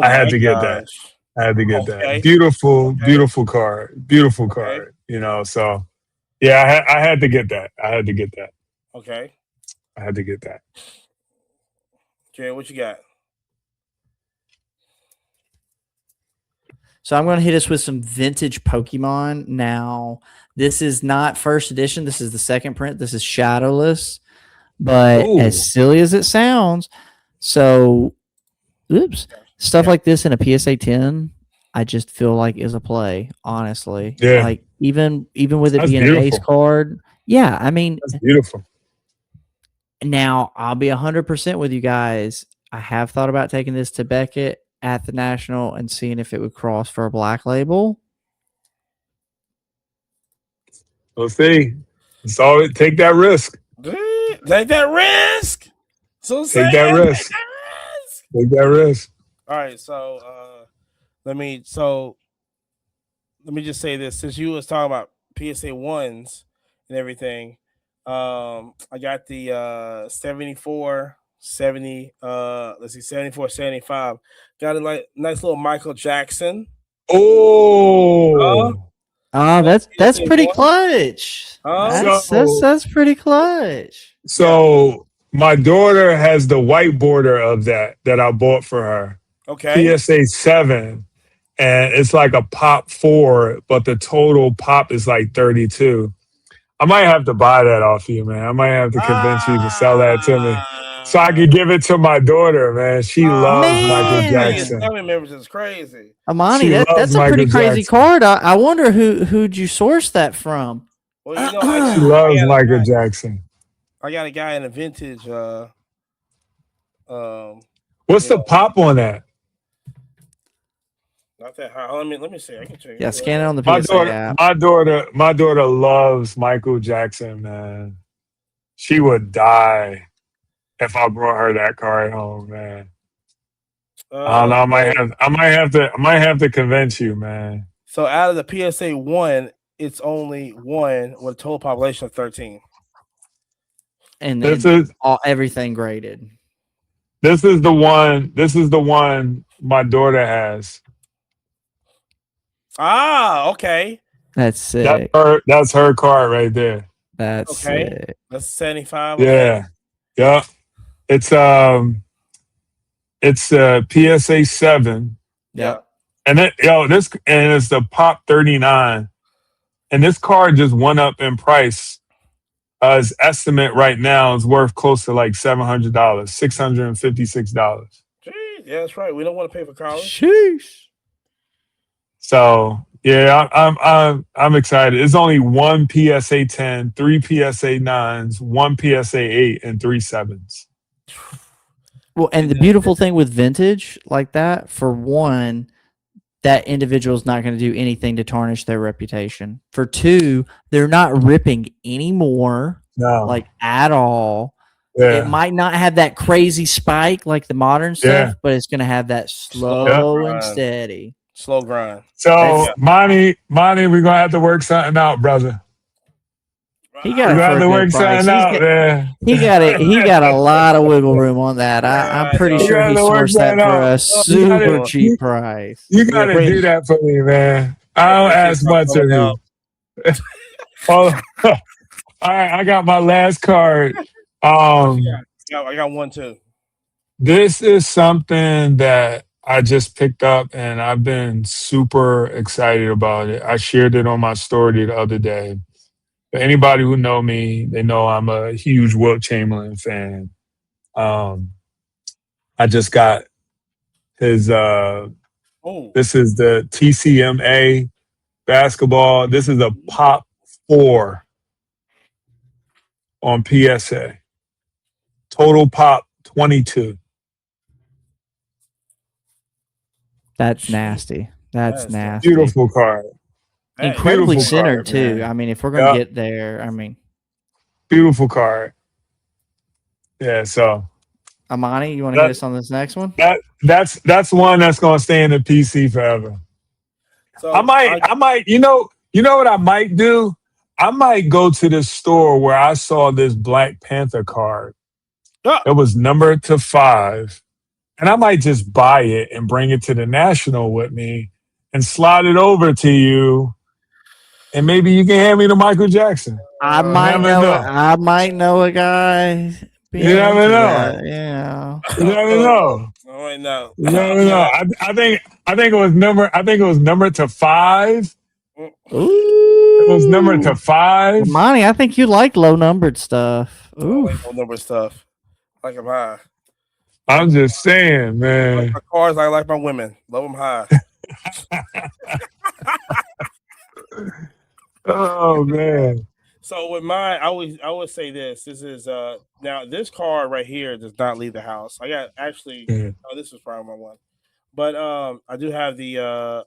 C: had to get that. I had to get that. Beautiful card. Beautiful card. So yeah, I had to get that.
B: Okay.
C: I had to get that.
B: Okay, what you got?
D: So I'm going to hit us with some vintage Pokemon. Now, this is not first edition. This is the second print. This is shadowless, but as silly as it sounds, stuff like this in a PSA 10, I just feel like is a play, honestly.
C: Yeah.
D: Like even with it
C: That's
D: being
C: beautiful.
D: an ace card. Yeah, I mean,
C: that's beautiful.
D: Now, I'll be 100% with you guys. I have thought about taking this to Beckett at the National and seeing if it would cross for a black label.
C: We'll see. So take that risk.
B: Take that risk.
C: Take that risk. Take that risk.
B: All right, so let me just say this. Since you was talking about PSA 1s and everything, I got the 74, 70, 74, 75. Got a nice little Michael Jackson.
D: That's pretty clutch. That's pretty clutch.
C: So my daughter has the white border of that I bought for her.
B: Okay.
C: PSA 7, and it's like a pop 4, but the total pop is like 32. I might have to buy that off you, man. I might have to convince you to sell that to me. so I could give it to my daughter, man. She loves Michael
D: Man.
C: Jackson.
B: Family members is crazy.
D: Amani,
C: She
D: that's
C: loves
D: a pretty
C: Michael
D: crazy
C: Jackson.
D: card. I wonder who'd you source that from?
B: Well, you know,
C: She loves Michael Jackson.
B: I got a guy in a vintage.
C: What's the pop on that?
B: Not that high. Let me see. I can check.
D: Yeah, scan it on the
C: My
D: PSA
C: daughter,
D: app.
C: my daughter loves Michael Jackson, man. She would die if I brought her that card home, man. I don't know. I might have to convince you, man.
B: So out of the PSA 1, it's only one with a total population of 13.
D: And
C: This
D: then
C: is
D: everything graded.
C: This is the one. This is the one my daughter has.
B: Ah, okay.
D: That's sick.
C: That's her card right there.
D: That's
B: Okay.
D: sick.
B: That's 75.
C: Yeah.
B: Okay.
C: Yeah. It's PSA 7.
B: Yeah.
C: And it's the Pop 39. And this card just went up in price. His estimate right now is worth close to like $700, $656.
B: Jeez, yeah, that's right. We don't want to pay for college.
D: Sheesh.
C: So yeah, I'm excited. It's only one PSA 10, 3 PSA 9s, 1 PSA 8, and 3 7s.
D: Well, and the beautiful thing with vintage like that, for one, that individual is not going to do anything to tarnish their reputation. For two, they're not ripping anymore, like at all.
C: Yeah.
D: It might not have that crazy spike like the modern stuff, but it's going to have that slow and steady.
B: Slow grind.
C: So, Monty, we're going to have to work something out, brother.
D: He got it for a good price.
C: Man.
D: He got a lot of wiggle room on that. I'm pretty sure he sourced that for a super cheap price.
C: You got to do that for me, man. I don't ask much of you. All right, I got my last card.
B: I got one too.
C: This is something that I just picked up and I've been super excited about it. I shared it on my story the other day. For anybody who know me, they know I'm a huge Wilt Chamberlain fan. I just got his this is the TCMA basketball. This is a Pop 4 on PSA. Total Pop 22.
D: That's nasty. That's nasty.
C: Beautiful card.
D: Incredibly
C: Beautiful
D: centered
C: card,
D: too.
C: man.
D: I mean, if we're gonna get there, I mean,
C: beautiful card. Yeah. So,
D: Amani, you want to get us on this next one?
C: That's one that's gonna stay in the PC forever.
B: So
C: I might. You know what I might do? I might go to this store where I saw this Black Panther card. It was numbered to 5. And I might just buy it and bring it to the National with me and slide it over to you. And maybe you can hand me to Michael Jackson.
D: I might know a guy.
C: You never know.
D: Yeah.
C: You never know.
B: All right, now.
C: You never know. I think it was numbered to 5.
D: Ooh.
C: It was numbered to 5.
D: Monty, I think you like low numbered stuff. Ooh.
B: Low number stuff. Like them high.
C: I'm just saying, man.
B: Like my cars, I like my women. Love them high.
C: Oh man.
B: So with mine, I always say this. This is now this card right here does not leave the house. I got actually this was probably my one. But I do have the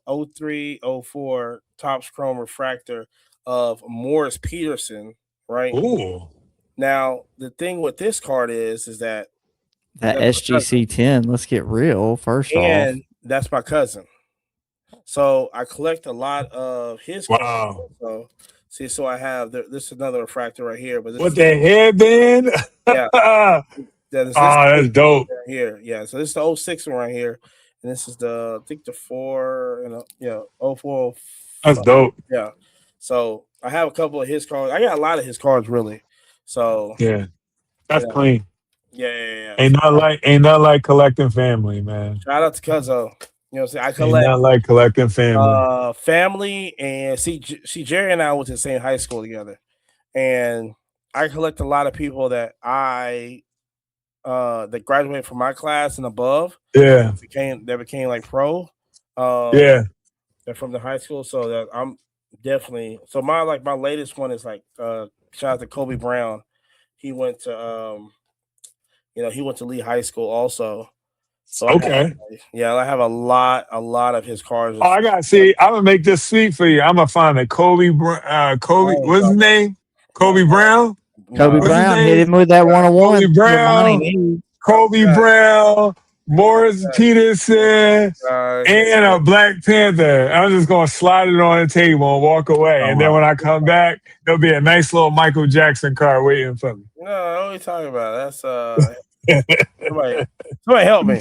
B: 03-04 Topps Chrome Refractor of Morris Peterson, right?
C: Ooh.
B: Now the thing with this card is that
D: SGC 10. Let's get real. First off,
B: that's my cousin. So I collect a lot of his cards. So I have this is another refractor right here. But
C: with the headband?
B: Yeah.
C: That's dope.
B: Right here. Yeah. So this is the 06 one right here. And this is the 4 and 04.
C: That's dope.
B: Yeah. So I have a couple of his cards. I got a lot of his cards really. So
C: that's clean.
B: Yeah.
C: Ain't not like collecting family, man.
B: Shout out to Cuzzo. You know what I'm saying? I collect.
C: Ain't not like collecting family.
B: Family and see Jerry and I went to the same high school together, and I collect a lot of people that I that graduated from my class and above.
C: Yeah.
B: That became like pro.
C: Yeah.
B: They're from the high school, so that I'm definitely so my latest one is like shout out to Kobe Brown. He went to he went to Lee High School also. So
C: Okay.
B: I have a lot of his cars.
C: Oh, I got to see. I'm going to make this sweet for you. I'm going to find a Kobe, what's his name? Kobe Brown?
D: Kobe
C: What's his
D: Brown hit
C: name?
D: him with that
C: Kobe
D: 101.
C: Brown. Kobe Brown, Morris Peterson, and a Black Panther. I'm just going to slide it on the table and walk away. And then when I come back, there'll be a nice little Michael Jackson car waiting for me.
B: No, what are you talking about? That's somebody help me.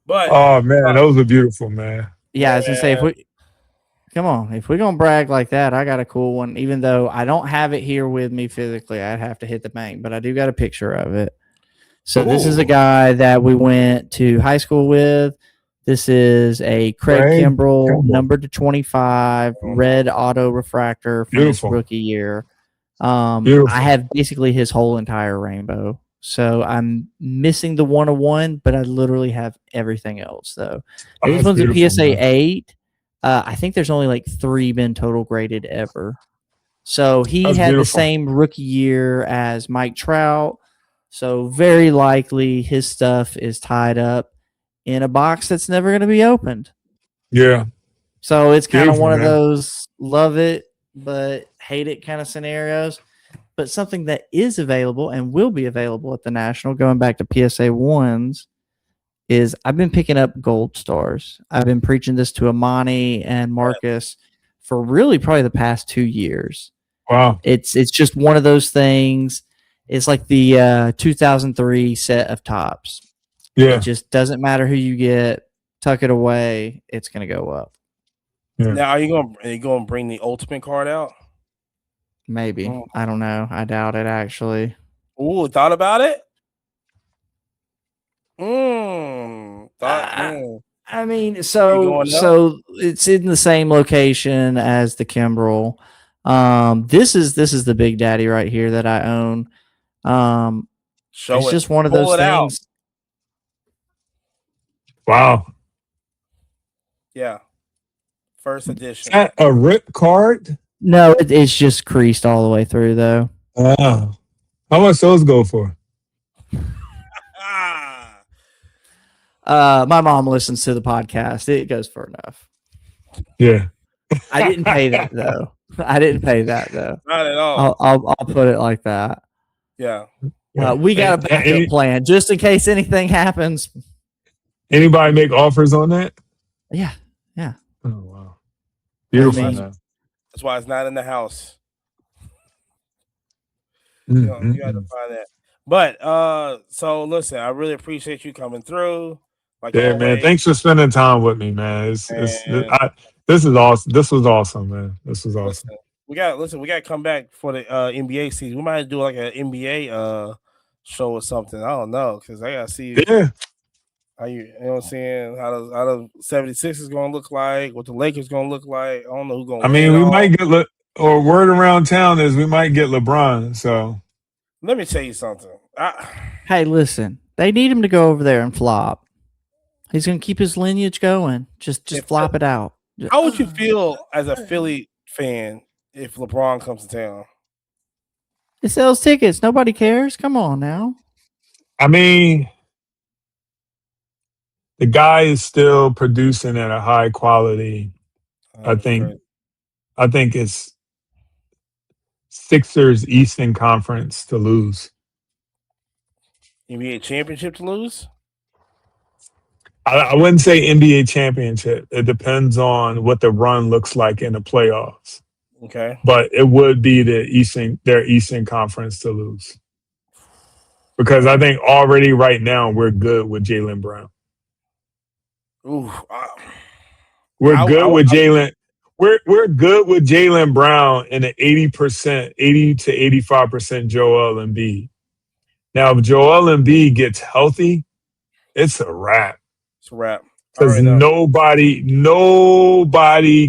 B: But
C: oh man, those are beautiful, man.
D: Yeah, I was gonna say if we're gonna brag like that, I got a cool one. Even though I don't have it here with me physically, I'd have to hit the bank, but I do got a picture of it. So this is a guy that we went to high school with. This is a Craig Kimbrell number 25 red auto refractor from his rookie year. I have basically his whole entire rainbow. So I'm missing the 101, but I literally have everything else though. This one's a PSA 8. I think there's only like 3 been total graded ever. So he had the same rookie year as Mike Trout. So very likely his stuff is tied up in a box that's never going to be opened.
C: Yeah.
D: So it's kind of one of those love it but hate it kind of scenarios. But something that is available and will be available at the National, going back to PSA 1s, is I've been picking up gold stars. I've been preaching this to Amani and Marcus for really probably the past 2 years.
C: Wow.
D: It's just one of those things. It's like the 2003 set of tops.
C: Yeah.
D: It just doesn't matter who you get. Tuck it away. It's going to go up.
B: Yeah. Now, are you going to bring the ultimate card out?
D: Maybe. I don't know. I doubt it, actually.
B: Ooh, thought about it?
D: I mean, so it's in the same location as the Kimbrell. This is the Big Daddy right here that I own. It's just one of those things.
C: Wow.
B: Yeah. First edition.
C: Is that a rip card?
D: No, it's just creased all the way through, though.
C: Wow. How much those go for?
D: My mom listens to the podcast. It goes for enough.
C: Yeah.
D: I didn't pay that, though. Not at all. I'll put it like that.
B: Yeah.
D: We got a backup plan just in case anything happens.
C: Anybody make offers on that?
D: Yeah.
C: Oh wow. Beautiful.
B: That's why it's not in the house.
C: You
B: got to find that. But so listen, I really appreciate you coming through. Like
C: always. Man. Thanks for spending time with me, man. This is awesome. This was awesome, man. This was awesome.
B: We got to come back for the NBA season. We might do like an NBA show or something. I don't know, because I gotta see how you know what I'm saying, how the 76ers gonna look like, what the Lakers gonna look like. I don't know who's gonna win.
C: We might get word around town is we might get LeBron. So
B: let me tell you something.
D: Hey, listen, they need him to go over there and flop. He's gonna keep his lineage going. Just flop it out.
B: How would you feel as a Philly fan if LeBron comes to town?
D: It sells tickets. Nobody cares. Come on now.
C: I mean, the guy is still producing at a high quality. I think it's Sixers Eastern Conference to lose.
B: NBA championship to lose?
C: I wouldn't say NBA championship. It depends on what the run looks like in the playoffs.
B: Okay.
C: But it would be their Eastern Conference to lose. Because I think already right now we're good with Jaylen Brown.
B: Ooh.
C: We're good with Jaylen. We're good with Jaylen Brown in the 80 to 85% Joel Embiid. Now, if Joel Embiid gets healthy, it's a wrap.
B: It's a wrap.
C: Because nobody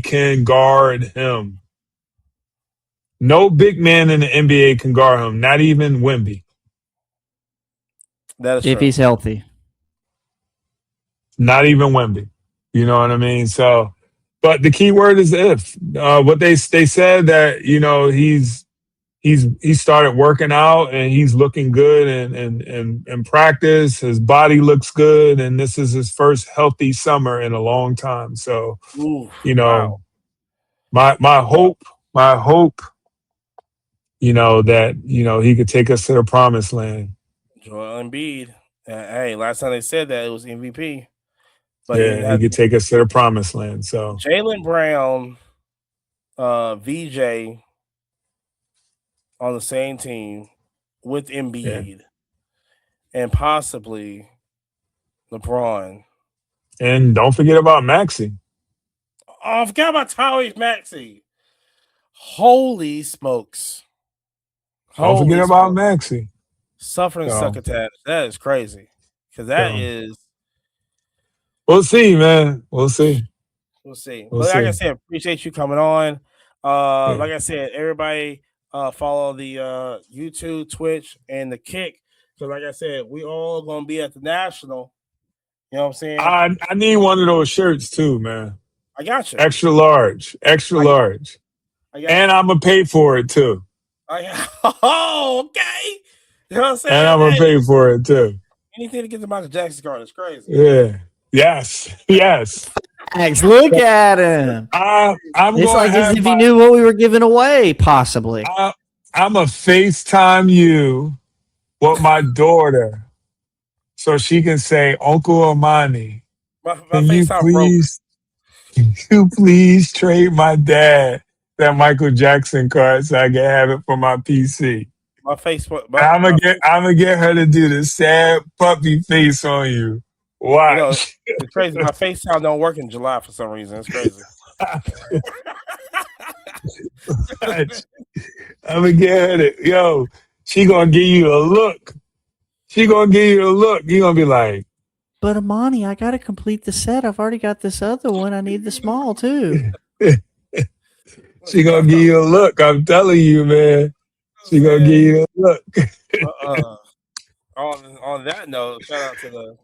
C: can guard him. No big man in the NBA can guard him, not even Wemby.
B: That is
D: If
B: true.
D: he's healthy.
C: Not even Wemby. You know what I mean? So, but the key word is if. What they said that, you know, he started working out and he's looking good and practice. His body looks good, and this is his first healthy summer in a long time. So,
B: Ooh,
C: you know,
B: wow.
C: my hope, you know, that, you know, he could take us to the promised land.
B: Joel Embiid. Hey, last time they said that it was MVP, but
C: Yeah, he could take us to the promised land. So
B: Jaylen Brown, VJ on the same team with Embiid and possibly LeBron.
C: and don't forget about Maxey.
B: Oh, I forgot about Tyrese Maxey. Holy smokes.
C: Don't forget about Maxey.
B: Suffering succotash. That is crazy. Because that is.
C: We'll see, man. We'll see.
B: We'll see.
C: We'll
B: But like I
C: see.
B: said, appreciate you coming on. Like I said, everybody follow the YouTube, Twitch, and the Kick. So like I said, we all gonna be at the National. You know what I'm saying?
C: I need one of those shirts too, man.
B: I got you.
C: Extra large. And I'm gonna pay for it too.
B: Oh, okay. You know what I'm saying?
C: And I'm gonna pay for it too.
B: Anything to get the Michael Jackson card is crazy.
C: Yeah. Yes.
D: Max, look at him.
C: It's
D: like as if he knew what we were giving away, possibly.
C: I'm a FaceTime you with my daughter so she can say, Uncle Amani, can you please trade my dad that Michael Jackson card so I can have it for my PC?
B: My Facebook.
C: I'm gonna get her to do the sad puppy face on you. Watch.
B: You know, it's crazy. My FaceTime don't work in July for some reason. It's crazy.
C: I'm gonna get her to, yo, she gonna give you a look. You're gonna be like,
D: but Amani, I gotta complete the set. I've already got this other one. I need the small too.
C: She gonna give you a look. I'm telling you, man. She gonna give you a look.
B: On that note, shout out to the.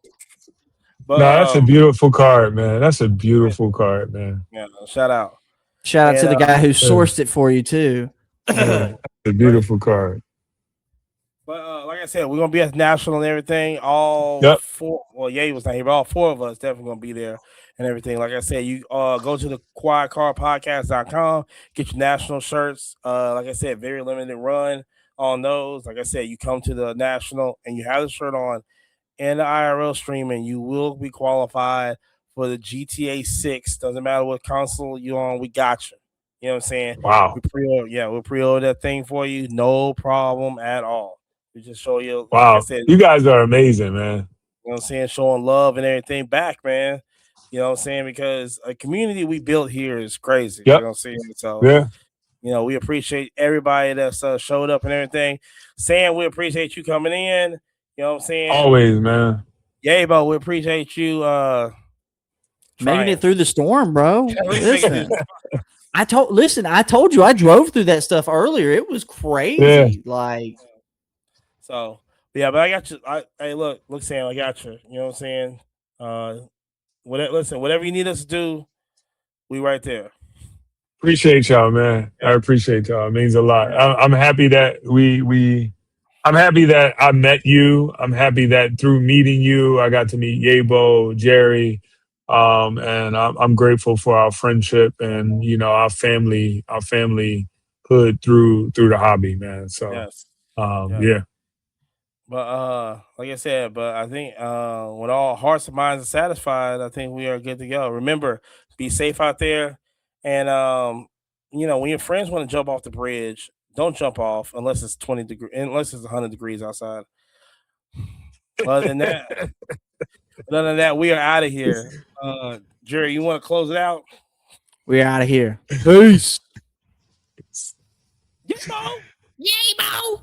C: But, that's a beautiful card, man. That's a beautiful card, man.
B: Yeah, shout out.
D: Shout out to the guy who sourced it for you too.
C: Yeah, it's a beautiful card.
B: But like I said, we're gonna be at the National and everything. All four. Well, Ye was not here, but all four of us definitely gonna be there and everything. Like I said, you go to the quietcardpodcast.com, get your National shirts. Like I said, very limited run on those. Like I said, you come to the National and you have the shirt on in the IRL stream, and you will be qualified for the GTA 6. Doesn't matter what console you're on, we got you. You know what I'm saying?
C: Wow.
B: We'll pre-order that thing for you, no problem at all. We just show you.
C: Wow,
B: like I said,
C: you guys are amazing, man.
B: You know what I'm saying? Showing love and everything back, man. You know what I'm saying? Because a community we built here is crazy.
C: Yep.
B: You know what I'm saying? So, you know, we appreciate everybody that's showed up and everything. Sam, we appreciate you coming in. You know what I'm saying?
C: Always, man.
B: Yeah, bro, we appreciate you
D: making it through the storm, bro. Listen, I told you I drove through that stuff earlier. It was crazy.
B: So yeah, but I got you. Hey, look, Sam, I got you. You know what I'm saying? Whatever you need us to do, we right there.
C: Appreciate y'all, man. I appreciate y'all. It means a lot. I'm happy that I'm happy that I met you. I'm happy that through meeting you, I got to meet Yabo, Jerry, and I'm grateful for our friendship and, you know, our family hood through the hobby, man. So, yeah.
B: But like I said, I think when all hearts and minds are satisfied, I think we are good to go. Remember, be safe out there, and you know, when your friends want to jump off the bridge, don't jump off unless it's 20 degrees, unless it's 100 degrees outside. Other than that, we are out of here. Jerry, you want to close it out?
D: We're out of here. Peace.
B: Yabo.